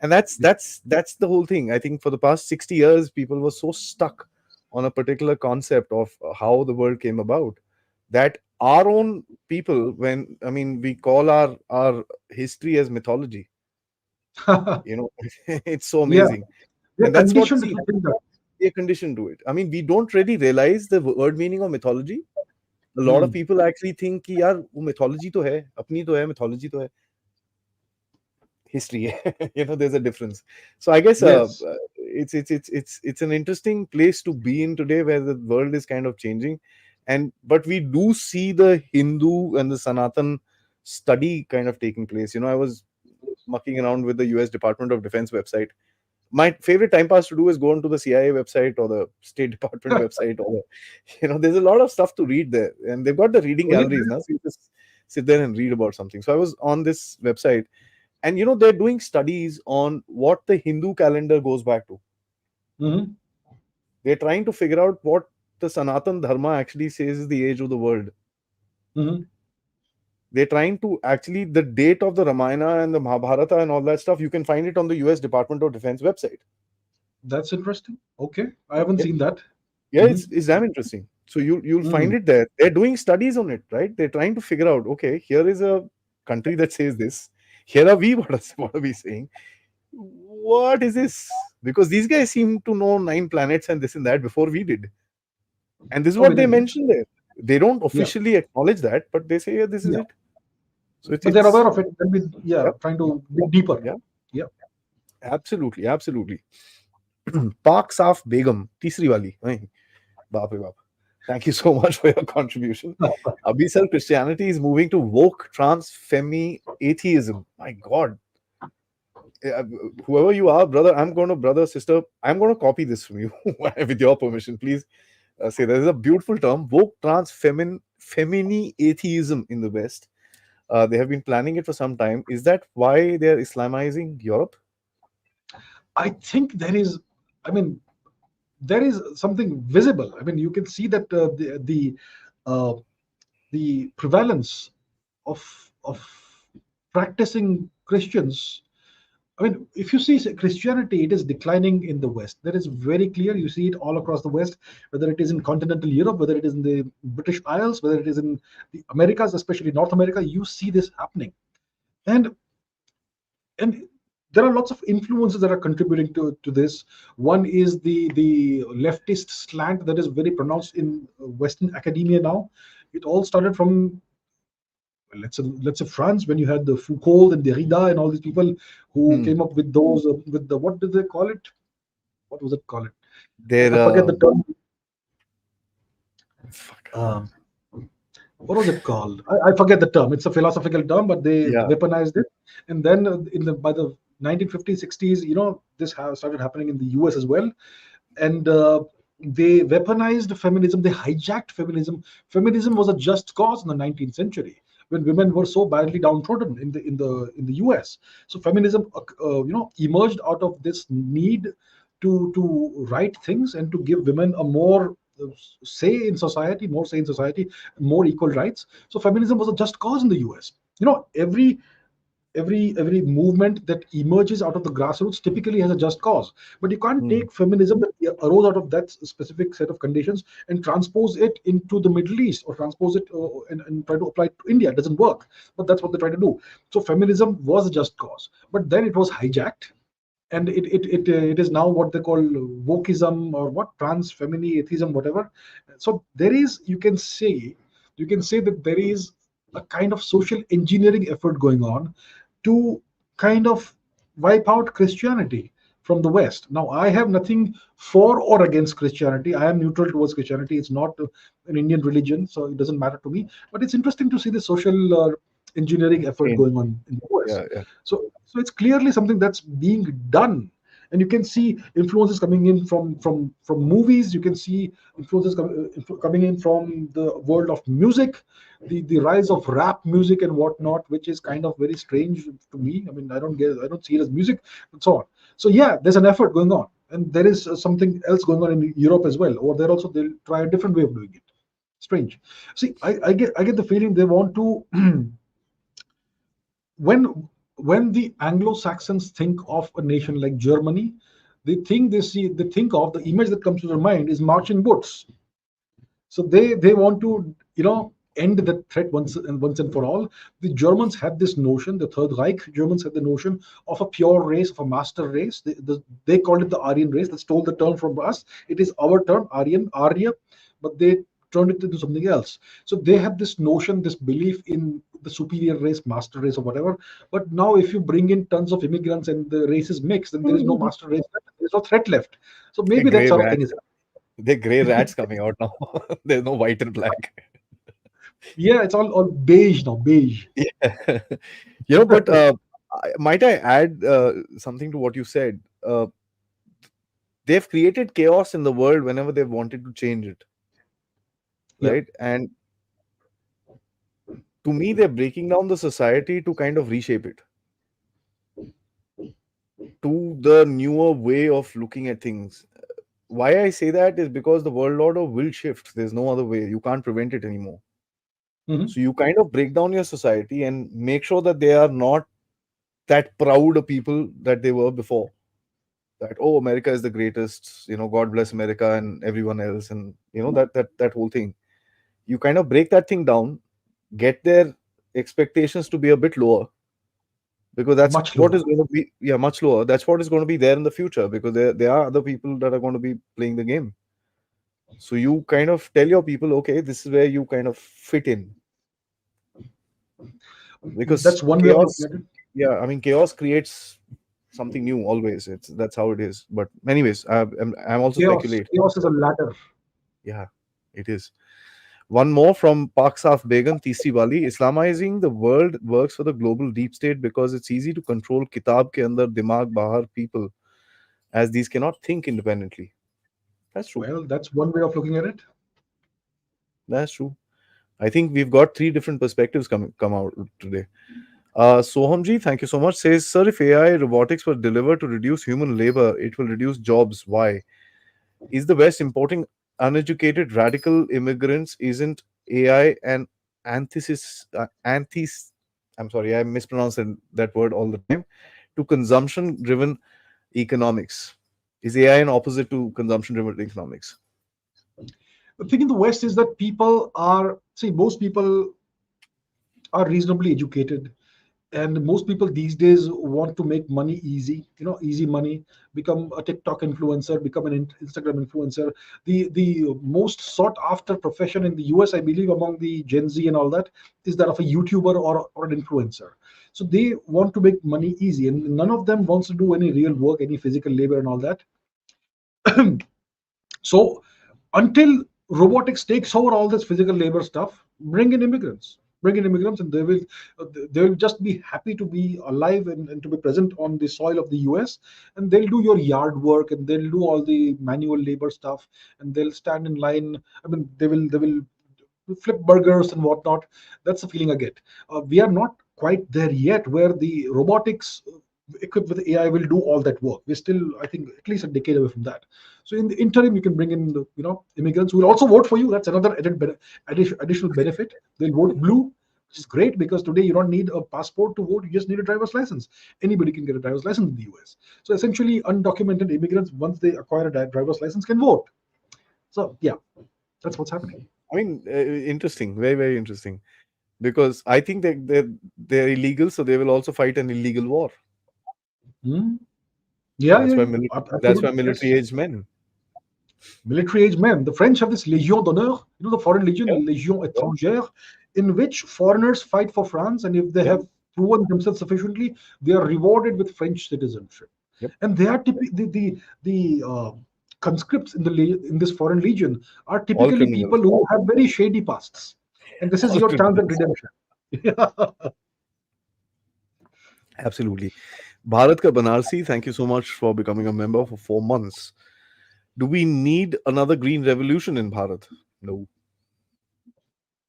And that's the whole thing. I think for the past 60 years people were so stuck on a particular concept of how the world came about, that our own people, when I mean we call our history as mythology, you know. It's so Yeah, amazing. we're And that's what, conditioned see, to think that. we are conditioned to it. I mean, we don't really realize the word meaning of mythology. A lot of Hmm. people actually think कि यार वो mythology तो है, अपनी तो है, mythology तो है, history है. You know, there's a difference. So I guess Yes. it's an interesting place to be in today, where the world is kind of changing. And but we do see the Hindu and the Sanatan study kind of taking place. You know, I was mucking around with the US Department of Defense website. My favorite time pass to do is go onto the CIA website or the State Department website, or the, you know, there's a lot of stuff to read there, and they've got the reading Oh, yeah. galleries now, so you just sit there and read about something. So I was on this website, and you know, they're doing studies on what the Hindu calendar goes back to. Hmm. They're trying to figure out what the Sanatan Dharma actually says is the age of the world. Hmm. They're trying to actually, the date of the Ramayana and the Mahabharata and all that stuff, you can find it on the US Department of Defense website. That's interesting. Okay, I haven't seen that. Yeah, Hmm. it's damn interesting. So you'll find Hmm. it there. They're doing studies on it, right? They're trying to figure out, okay, here is a country that says this. Here are we. What are we saying? What is this? Because these guys seem to know nine planets and this and that before we did. And this is Oh, what we they did. mention there. They don't Yeah, officially acknowledge that, but they say, yeah, this is yeah. it. So But they're aware of it. And we, yeah, yeah, trying to dig deeper. yeah, Yeah. absolutely, absolutely. Park Saaf Begum, तीसरी वाली. नहीं, बाप रे बाप. Thank you so much for your contribution. Abhisar, Christianity is moving to woke, trans, femi, atheism. My God. Uh, Whoever you are, brother, brother, sister, I'm going to copy this from you with your permission. Please say there is a beautiful term, woke, trans, femini atheism in the West. They have been planning it for some time. Is that why they're Islamizing Europe? I think there is, I mean, there is something visible. I mean, you can see that uh, the prevalence of practicing Christians. I mean, if you see Christianity, it is declining in the West. That is very clear. You see it all across the West, whether it is in continental Europe, whether it is in the British Isles, whether it is in the Americas, especially North America. You see this happening, and and there are lots of influences that are contributing to this. One is the leftist slant that is very pronounced in Western academia now. It all started from, well, let's say France, when you had the Foucault and Derrida and all these people who Hmm. came up with those with the, what did they call it? What was it called? They're, I forget the term. fuck. Um, what was it called? I forget the term. It's a philosophical term, but they Yeah. weaponized it. And then in the by the 1950s, 60s, this started happening in the US as well. And they weaponized feminism. They hijacked feminism. Feminism was a just cause in the 19th century when women were so badly downtrodden in the US. So feminism, emerged out of this need to right things and to give women a more say in society, more equal rights. So feminism was a just cause in the US. Every movement that emerges out of the grassroots typically has a just cause, but you can't Hmm. take feminism that arose out of that specific set of conditions and transpose it into the Middle East, or transpose it and try to apply it to India. It doesn't work, but that's what they try to do. So feminism was a just cause, but then it was hijacked, and it is now what they call wokeism, or what, trans femini atheism, whatever. So there is, you can say that there is a kind of social engineering effort going on to kind of wipe out Christianity from the West. Now, I have nothing for or against Christianity. I am neutral towards Christianity. It's not an Indian religion, so it doesn't matter to me. But it's interesting to see the social engineering effort Change. going on in the US. Yeah, yeah. So it's clearly something that's being done, and you can see influences coming in from movies. You can see influences coming in from the world of music, the rise of rap music and whatnot, which is kind of very strange to me. I mean, I don't see it as music, and so on. So yeah, there's an effort going on, and there is something else going on in Europe as well. Or there also, they'll try a different way of doing it. Strange. See, I get the feeling they want to when when the Anglo-Saxons think of a nation like Germany, they think of the image that comes to their mind is marching boots. So they want to, end the threat once and for all. The Germans had this notion, the Third Reich Germans had the notion of a pure race, of a master race. They called it the Aryan race. They stole the term from us. It is our term, Arya, but they turned it into something else. So they had this notion, this belief in the superior race, master race, or whatever. But now, if you bring in tons of immigrants and the race is mixed, then there is no master race left. There is no threat left. So They're maybe that gray sort of thing rats. is. They're gray rats coming out now. There's no white and black. Yeah, it's all beige now, beige. Yeah. But might I add something to what you said? They've created chaos in the world whenever they've wanted to change it, Yeah. right? And to me, they're breaking down the society to kind of reshape it to the newer way of looking at things. Why I say that is because the world order will shift. There's no other way. You can't prevent it anymore. Mhm. So you kind of break down your society and make sure that they are not that proud of people that they were before. That, oh, America is the greatest, God bless America and everyone else, and that whole thing. You kind of break that thing down, get their expectations to be a bit lower, because that's Much what lower. is going to be, yeah, much lower. That's what is going to be there in the future, because there are other people that are going to be playing the game. So you kind of tell your people, okay, this is where you kind of fit in, because That's one way of looking chaos, at it. yeah, I mean, chaos creates something new always. That's how it is. But anyways, I'm also Chaos. speculating. Chaos is a ladder. Yeah, it is. One more from Paksaf Begum, Tisri Wali. Islamizing the world works for the global deep state because it's easy to control kitab ke andar dimag bahar people, as these cannot think independently. That's true. Well, that's one way of looking at it. That's true. I think we've got three different perspectives come out today. Sohamji, thank you so much. Says, sir, if AI robotics were delivered to reduce human labor, it will reduce jobs. Why? Is the West importing uneducated radical immigrants? Isn't AI an antithesis? I'm sorry, I mispronounce that word all the time. To consumption-driven economics, is AI an opposite to consumption-driven economics? The thing in the West is that most people are reasonably educated, and most people these days want to make money easy, easy money, become a TikTok influencer, become an Instagram influencer. The most sought after profession in the US, I believe, among the Gen Z and all that, is that of a YouTuber or an influencer. So they want to make money easy, and none of them wants to do any real work, any physical labor and all that. So until robotics takes over all this physical labor stuff, bring in immigrants, and they will just be happy to be alive and to be present on the soil of the US, and they'll do your yard work, and they'll do all the manual labor stuff, and they'll stand in line. I mean, they will flip burgers and whatnot. That's the feeling I get. We are not quite there yet, where the robotics equipped with AI will do all that work. We're still, I think, at least a decade away from that. So in the interim, you can bring in the immigrants who will also vote for you. That's another additional benefit. They'll vote blue, which is great, because today you don't need a passport to vote. You just need a driver's license. Anybody can get a driver's license in the US. So essentially, undocumented immigrants, once they acquire a driver's license, can vote. So yeah, that's what's happening. I mean, interesting, very very interesting. Because I think they're illegal, so they will also fight an illegal war. Hmm? Yeah, That's yeah, why yeah. that's why Absolutely, military yes. age men. Military age men. The French have this Légion d'honneur, the Foreign Legion, Yeah, Légion yeah, étrangère, in which foreigners fight for France, and if they yeah. have proven themselves sufficiently, they are rewarded with French citizenship. Yep. And they are the conscripts in this Foreign Legion are All typically criminals. people who have very shady pasts, and this is All your chance at criminals. redemption. Yeah. Absolutely. Bharat ka Banarsi, thank you so much for becoming a member for 4 months. Do we need another green revolution in Bharat? No,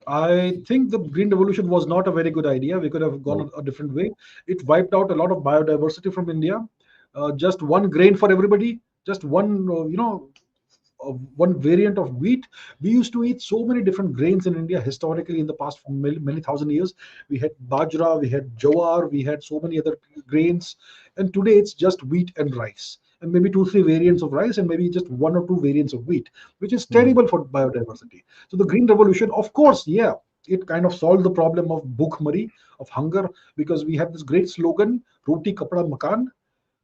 I think the Green Revolution was not a very good idea. We could have gone no. a different way. It wiped out a lot of biodiversity from India. Just one grain for everybody, just one, one variant of wheat. We used to eat so many different grains in India historically in the past many thousand years. We had bajra, we had jowar, we had so many other grains, and today it's just wheat and rice, and maybe two, three variants of rice, and maybe just one or two variants of wheat, which is Mhm. terrible for biodiversity. So the green revolution, of course, yeah, it kind of solved the problem of bhukmari, of hunger, because we have this great slogan, roti kapda makan.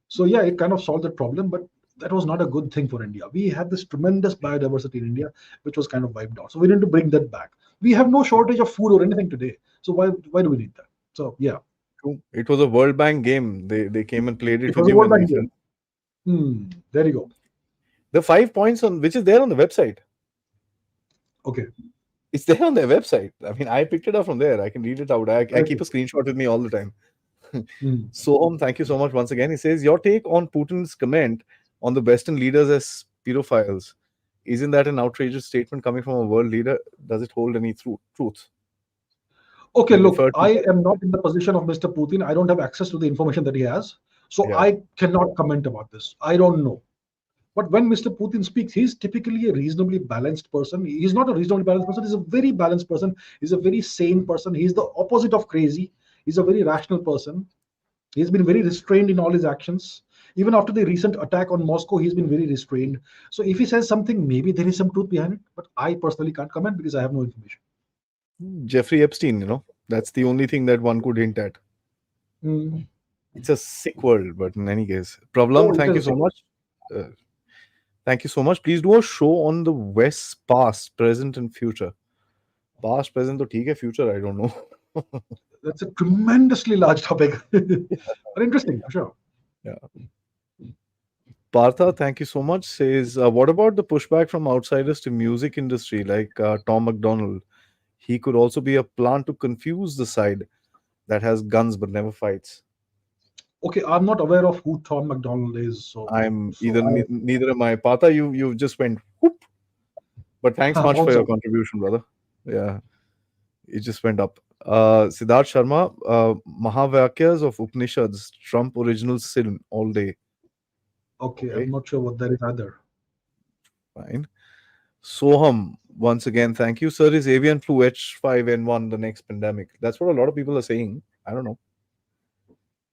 So yeah, it kind of solved that problem, but that was not a good thing for India. We had this tremendous biodiversity in India, which was kind of wiped out. So we need to bring that back. We have no shortage of food or anything today. So why do we need that? So yeah, True. It was a World Bank game. They came and played it it with was a you World and we Bank fell. game. There you go. The 5 points on which is there on the website. Okay, It's there on their website. I mean, I picked it up from there. I can read it out. I very keep good. a screenshot with me all the time. Hmm. Soham, thank you so much once again. He says, your take on Putin's comment on the Western leaders as pedophiles. Isn't that an outrageous statement coming from a world leader? Does it hold any truth? Okay, He look, referred to I am not in the position of Mr. Putin. I don't have access to the information that he has, so yeah. I cannot comment about this. I don't know. But when Mr. Putin speaks, he's typically a reasonably balanced person. He's not a reasonably balanced person. He's a very balanced person. He's a very sane person. He's the opposite of crazy. He's a very rational person. He's been very restrained in all his actions. Even after the recent attack on Moscow, he's been very restrained. So if he says something, maybe there is some truth behind it. But I personally can't comment because I have no information. Jeffrey Epstein, that's the only thing that one could hint at. Mm. It's a sick world, but in any case, Prablam, Oh, it thank is you a so secret. much. Uh, Thank you so much. Please do a show on the West's past, present, and future. Past, present, to theek hai, future, I don't know. That's a tremendously large topic. But interesting, for sure. Yeah. Partha, thank you so much. Says, what about the pushback from outsiders to music industry like Tom McDonald? He could also be a plant to confuse the side that has guns but never fights. Okay, I'm not aware of who Tom McDonald is. So, I'm so either I neither am I. Partha, you just went whoop. But thanks much for your awesome. contribution, brother. Yeah. It just went up. Siddharth Sharma, Mahavakyas of Upanishads, Trump original sin all day. Okay, I'm Okay, not sure what that is either. fine. Soham, once again, thank you, sir. Is avian flu H5N1 the next pandemic? That's what a lot of people are saying. I don't know.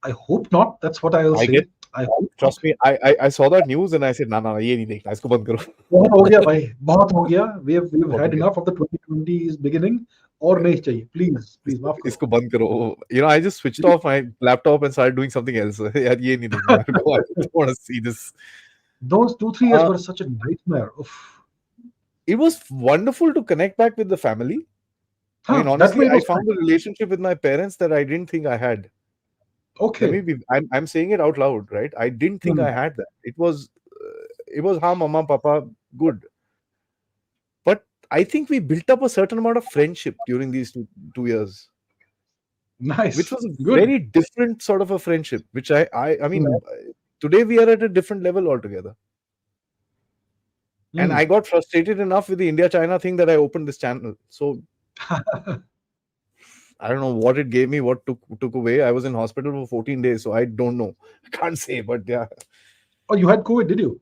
I hope not. That's what I'll I say. get, I hope not. trust me, I saw that news and I said, nah, nah, ये नहीं देखना, इसको बंद करो. बहुत हो गया भाई, बहुत हो गया. We've बहुत हो had गया. enough of the 2020s beginning. और नहीं चाहिए. Please, please इसको माफ करो. इसको बंद करो. I just switched off my laptop and started doing something else. यार ये नहीं देखना मेरे को. I don't want to see this. Those 2 3 years Uh, were such a nightmare. Oof. it was wonderful to connect back with the family. I mean, Huh, that honestly, way it I was found fine. a relationship with my parents that I didn't think I had. Let me Okay. be. I'm saying it out loud, right? I didn't think Hmm. I had that. It was ha mama papa good, but I think we built up a certain amount of friendship during these 2 years, which Nice. was a Good. very different sort of a friendship. Which I Hmm. mean, today we are at a different level altogether. And Hmm. I got frustrated enough with the India China thing that I opened this channel. So I don't know what it gave me, what took away. I was in hospital for 14 days, so I don't know. I can't say, but yeah. Oh, you had COVID, did you?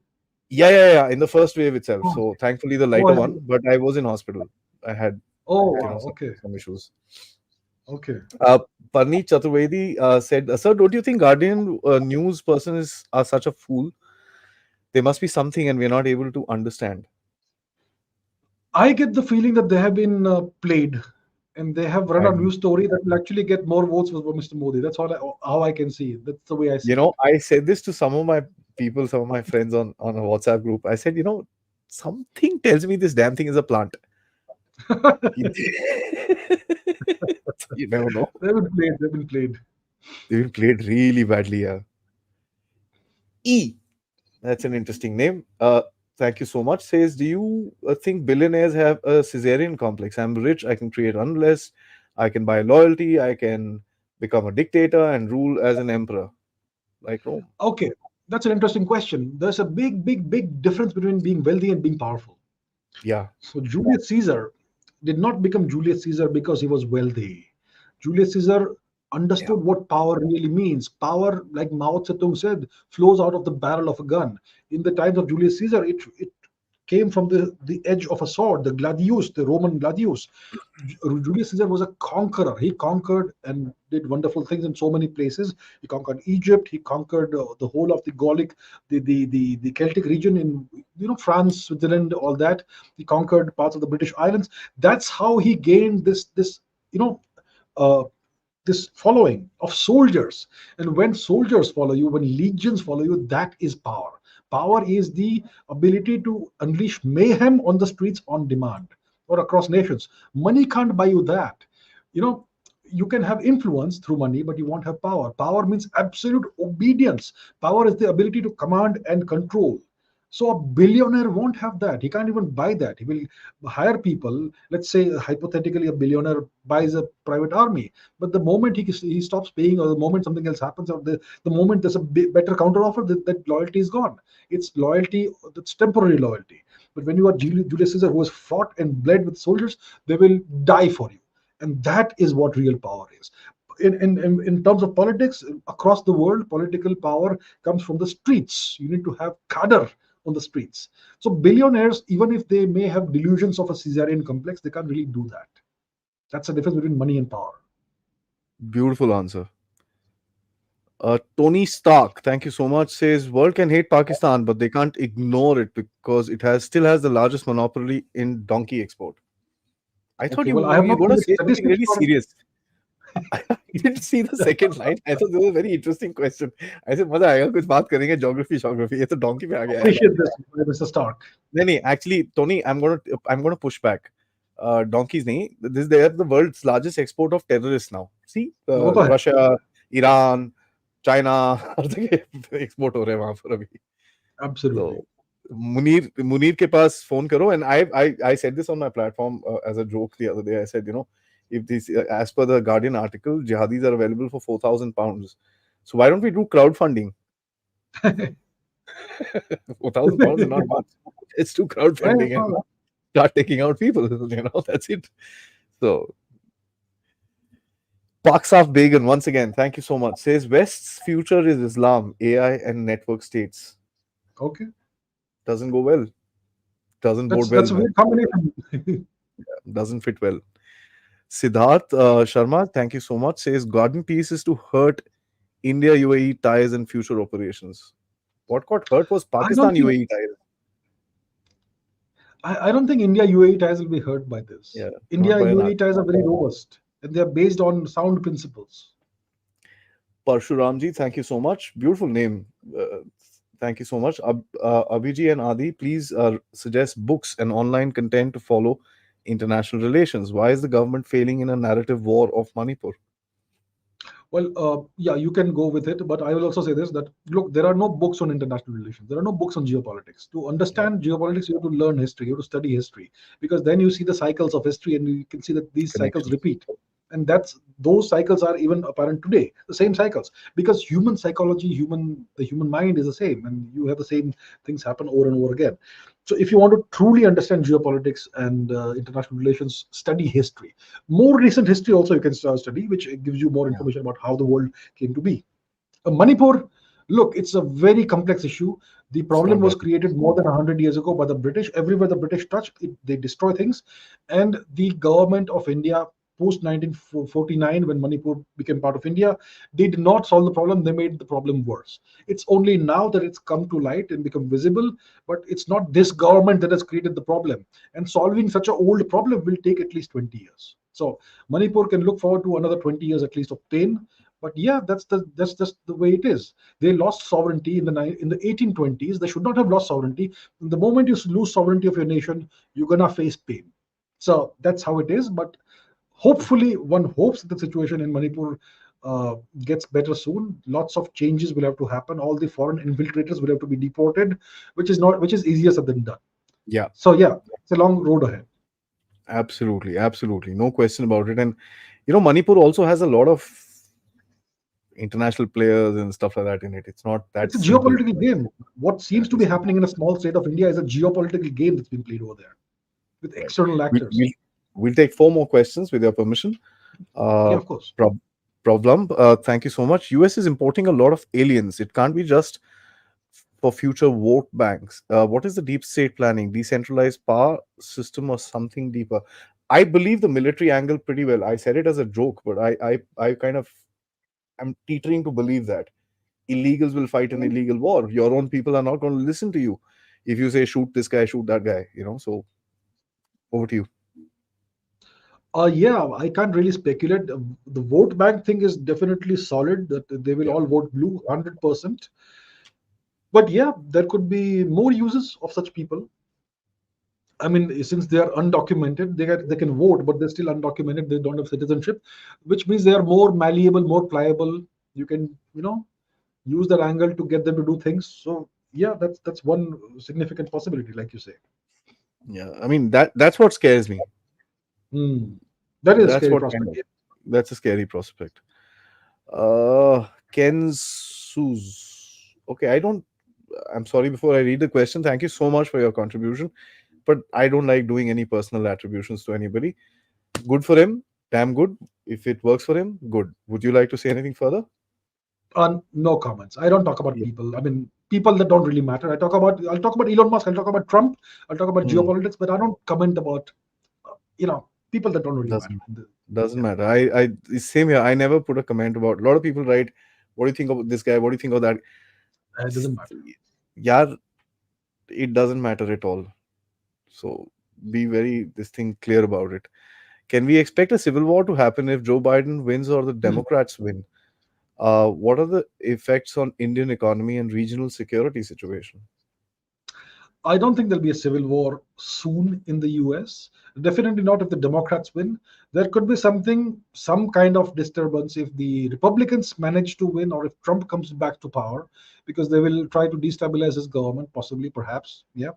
Yeah. In the first wave itself. Oh, So thankfully the oh, lighter I see. one, but I was in hospital. I had, Oh, you know, wow. some, Okay. some issues. Okay. Uh, Parneet Chaturvedi said, "Sir, don't you think Guardian news person is are such a fool? There must be something, and we're not able to understand." I get the feeling that they have been played, and they have run a And news story that will actually get more votes for Mr. Modi. That's how I can see it. That's the way I see it. I said this to some of my people, some of my friends on a WhatsApp group. I said, something tells me this damn thing is a plant. You never know. They've been played. They've been played. They've been played really badly. Yeah. E. That's an interesting name. Thank you so much. Says, do you think billionaires have a Caesarean complex? I'm rich. I can create unrest. I can buy loyalty. I can become a dictator and rule as an emperor, like Rome. Okay, that's an interesting question. There's a big, big, big difference between being wealthy and being powerful. Yeah. So Julius Caesar did not become Julius Caesar because he was wealthy. Julius Caesar Yeah. understood what power really means. Power, like Mao Zedong said, flows out of the barrel of a gun. In the times of Julius Caesar, it came from the edge of a sword, the gladius, the Roman gladius. Julius Caesar was a conqueror. He conquered and did wonderful things in so many places. He conquered Egypt. He conquered the whole of the Gallic, the Celtic region in, France, Switzerland, all that. He conquered parts of the British Islands. That's how he gained this you know uh, this following of soldiers. And when soldiers follow you, when legions follow you, that is power. Power is the ability to unleash mayhem on the streets on demand or across nations. Money can't buy you that. You know, you can have influence through money, but you won't have power. Power means absolute obedience. Power is the ability to command and control. So a billionaire won't have that. He can't even buy that. He will hire people. Let's say hypothetically a billionaire buys a private army, but the moment he stops paying, or the moment something else happens, or the moment there's a better counter offer, that loyalty is gone. It's loyalty that's temporary loyalty. But when you are Julius Caesar, who has fought and bled with soldiers, they will die for you, and that is what real power is. In terms of politics across the world, political power comes from the streets. You need to have cadre on the streets. So billionaires, even if they may have delusions of a Caesarian complex, they can't really do that. That's the difference between money and power. Beautiful answer. Tony Stark, thank you so much, says world can hate Pakistan, but they can't ignore it because it has still has the largest monopoly in donkey export. I thought Okay, you well, I have you not were seen going the to say something statistics really for serious. I didn't see the second line. I thought this was a very interesting question. I said, मजा आएगा कुछ बात करेंगे geography. ये तो donkey पे आ गया यार. appreciate this, Mr. Stark. नहीं, actually, Tony, I'm gonna push back. Donkeys नहीं. They are the world's largest export of terrorists now. See, वो तो है. Russia, Iran, China, हर जगह export हो रहे हैं वहाँ पर अभी. Absolutely. So Munir के पास phone करो, and I said this on my platform as a joke the other day. I said, if this as per the Guardian article, jihadis are available for £4,000. So why don't we do crowdfunding? £4,000 is not much. Let's do crowdfunding and Well, start taking out people. That's it. So Paksaf Began, once again, thank you so much. Says West's future is Islam, AI, and network states. okay. Doesn't go well. Doesn't bode well, That's a man. weird combination. Doesn't fit well. Siddharth Sharma, thank you so much. Says Garden Peace is to hurt India UAE ties and future operations. What got hurt was I don't Pakistan think UAE ties. I don't think India UAE ties will be hurt by this. Yeah, not India by an UAE ties are very robust and they are based on sound principles. Parshuramji, thank you so much. Beautiful name. Thank you so much. Abhijit and Adi, please suggest books and online content to follow international relations. Why is the government failing in a narrative war of Manipur? Well, yeah, you can go with it, but I will also say this: that look, there are no books on international relations. There are no books on geopolitics. To Yeah, understand geopolitics, you have to learn history. You have to study history because then you see the cycles of history, and you can see that these cycles connections. repeat. And those cycles are even apparent today, the same cycles, because human psychology, the human mind is the same, and you have the same things happen over and over again. So, if you want to truly understand geopolitics and international relations, study history. More recent history also you can study, which gives you more Yeah, information about how the world came to be. Manipur, look, it's a very complex issue. The it's problem not was that. created more than 100 years ago by the British. Everywhere the British touch, they destroy things. And the government of India, post 1949, when Manipur became part of India, they did not solve the problem. They made the problem worse. It's only now that it's come to light and become visible, but it's not this government that has created the problem. And solving such an old problem will take at least 20 years. So Manipur can look forward to another 20 years at least of pain. But yeah, that's just the way it is. They lost sovereignty in the 1820s. They should not have lost sovereignty. The moment you lose sovereignty of your nation, you're gonna face pain. So that's how it is. But hopefully, one hopes that the situation in Manipur gets better soon. Lots of changes will have to happen. All the foreign infiltrators will have to be deported, which is easier said than done. Yeah, So yeah, it's a long road ahead. absolutely, absolutely, no question about it. And Manipur also has a lot of international players and stuff like that in it. It's not that It's a simple. geopolitical game. What Yeah, seems to be it's happening in a small state of India is a geopolitical game that's been played over there with right. external We, actors. we, we'll take four more questions with your permission. Yeah, Uh, of course. problem. Thank you so much. US is importing a lot of aliens. It can't be just for future vote banks. What is the deep state planning? Decentralized power system or something deeper? I believe the military angle pretty well. I said it as a joke, but I kind of am teetering to believe that illegals will fight an illegal war. Your own people are not going to listen to you if you say shoot this guy, shoot that guy. So over to you. Yeah, I can't really speculate. The vote bank thing is definitely solid, that they will Yeah, all vote blue 100%. But yeah, there could be more uses of such people. I mean, since they are undocumented, they can vote, but they're still undocumented. They don't have citizenship, which means they are more malleable, more pliable. You can, use that angle to get them to do things. So yeah, that's one significant possibility, like you say. yeah. I mean that's what scares me. Hmm. That is a That's scary what kind prospect. of that's a scary prospect. Ken Suz. Okay, I don't. I'm sorry. Before I read the question, thank you so much for your contribution. But I don't like doing any personal attributions to anybody. Good for him. Damn good. If it works for him, good. Would you like to say anything further? No comments. I don't talk about Yeah. people. I mean, people that don't really matter. I'll talk about Elon Musk. I'll talk about Trump. I'll talk about Hmm. geopolitics, but I don't comment about people that don't really matter. Doesn't doesn't matter. Same here. I never put a comment about. A lot of people write, "What do you think of this guy? What do you think of that?" It doesn't matter. Yeah, it doesn't matter at all. So be very this thing clear about it. Can we expect a civil war to happen if Joe Biden wins or the Democrats win? What are the effects on Indian economy and regional security situation? I don't think there'll be a civil war soon in the US. Definitely not if the Democrats win. There could be some kind of disturbance if the Republicans manage to win or if Trump comes back to power, because they will try to destabilize his government, possibly, perhaps. Yeah.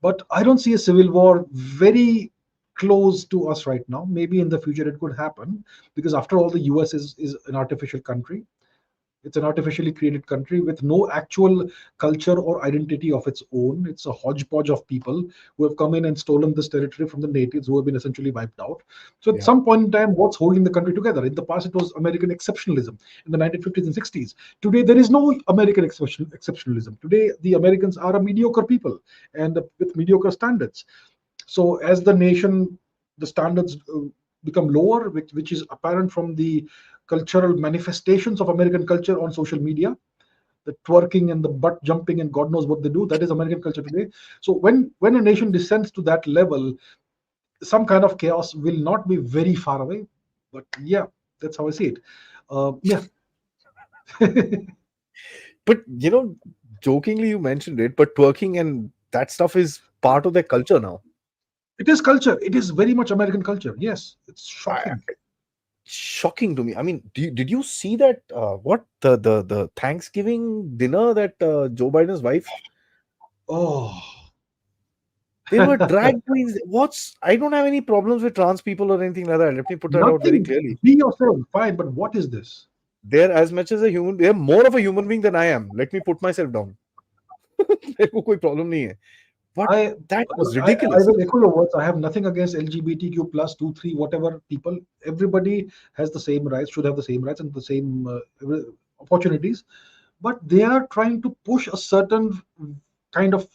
But I don't see a civil war very close to us right now. Maybe in the future it could happen, because after all, the US is an artificial country. It's an artificially created country with no actual culture or identity of its own. It's a hodgepodge of people who have come in and stolen this territory from the natives, who have been essentially wiped out. So, at Yeah, some point in time, what's holding the country together? In the past, it was American exceptionalism in the 1950s and 60s. Today, there is no American exceptionalism. Today, the Americans are a mediocre people, and with mediocre standards. So as the nation, the standards become lower, which is apparent from the cultural manifestations of American culture on social media, the twerking and the butt jumping and God knows what they do. That is American culture today. So when a nation descends to that level, some kind of chaos will not be very far away. But yeah, that's how I see it. Yeah, but jokingly you mentioned it, but twerking and that stuff is part of their culture now. it is culture. It is very much American culture. Yes, it's I, shocking. Shocking to me. I mean, did you see that? What the Thanksgiving dinner that Joe Biden's wife? Oh, They were drag queens. I don't have any problems with trans people or anything like that. Let me put that out very nothing. clearly. Be yourself, fine. But what is this? They're as much as a human. They're more of a human being than I am. Let me put myself down. मेरे को कोई problem नहीं है. But I that was I ridiculous. will echo your words. I have nothing against LGBTQ plus two, three, whatever people. Everybody has the same rights, should have the same rights and the same opportunities. But they are trying to push a certain kind of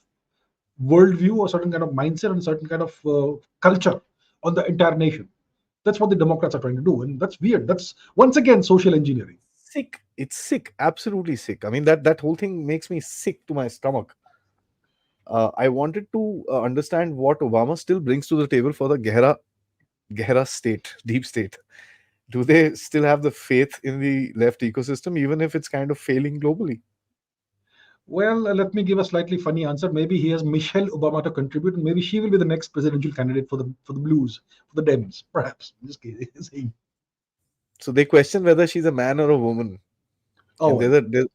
worldview, a certain kind of mindset, and a certain kind of culture on the entire nation. That's what the Democrats are trying to do, and that's weird. That's once again social engineering. Sick. It's sick. Absolutely sick. I mean that whole thing makes me sick to my stomach. I wanted to understand what Obama still brings to the table for the Gehra state, deep state. Do they still have the faith in the left ecosystem, even if it's kind of failing globally? Well, let me give a slightly funny answer. Maybe he has Michelle Obama to contribute, and maybe she will be the next presidential candidate for the Blues, for the Dems, perhaps. Just saying. So they question whether she's a man or a woman, Oh and well.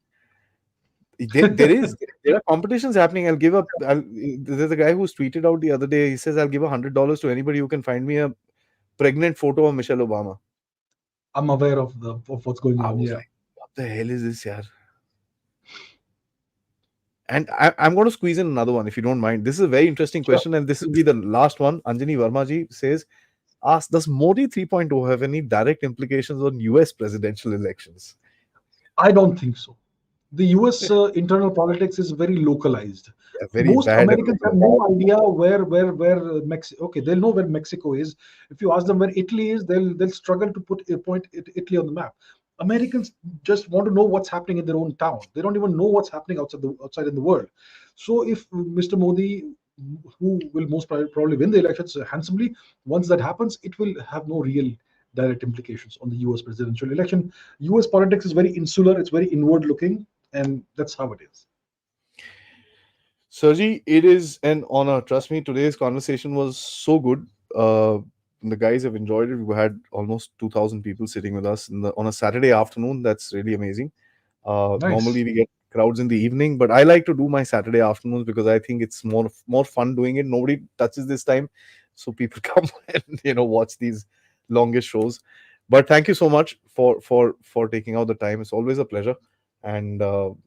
there are competitions happening. There's a guy who's tweeted out the other day. He says, "I'll give $100 to anybody who can find me a pregnant photo of Michelle Obama." I'm aware of what's going I on. was Yeah. like, "What the hell is this, yaar?" And I'm going to squeeze in another one if you don't mind. This is a very interesting Sure. question, and this will be the last one. Anjani Verma ji says, "Ask, does Modi 3.0 have any direct implications on US presidential elections?" I don't think so. The US internal politics is very localized. Yeah, very Most bad and Americans have localized. no idea where Mexico. Okay, they'll know where Mexico is. If you ask them where Italy is, they'll struggle to put a point Italy on the map. Americans just want to know what's happening in their own town. They don't even know what's happening outside in the world. So if Mr. Modi, who will most probably win the elections handsomely, once that happens, it will have no real direct implications on the US presidential election. US politics is very insular, it's very inward looking, and that's how it is. Sergi, it is an honor. Trust me, today's conversation was so good. Uh, the guys have enjoyed it. We had almost 2,000 people sitting with us on a Saturday afternoon. That's really amazing. Nice. Normally we get crowds in the evening, but I like to do my Saturday afternoons because I think it's more fun doing it. Nobody touches this time, so people come and watch these longest shows. But thank you so much for taking out the time. It's always a pleasure, and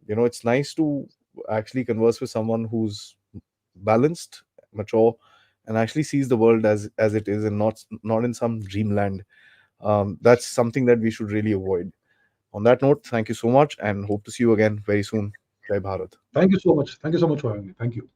it's nice to actually converse with someone who's balanced, mature, and actually sees the world as it is, and not in some dreamland. That's something that we should really avoid. On that note, thank you so much and hope to see you again very soon. Jai Bharat. Thank you so much. Thank you so much for having me. Thank you.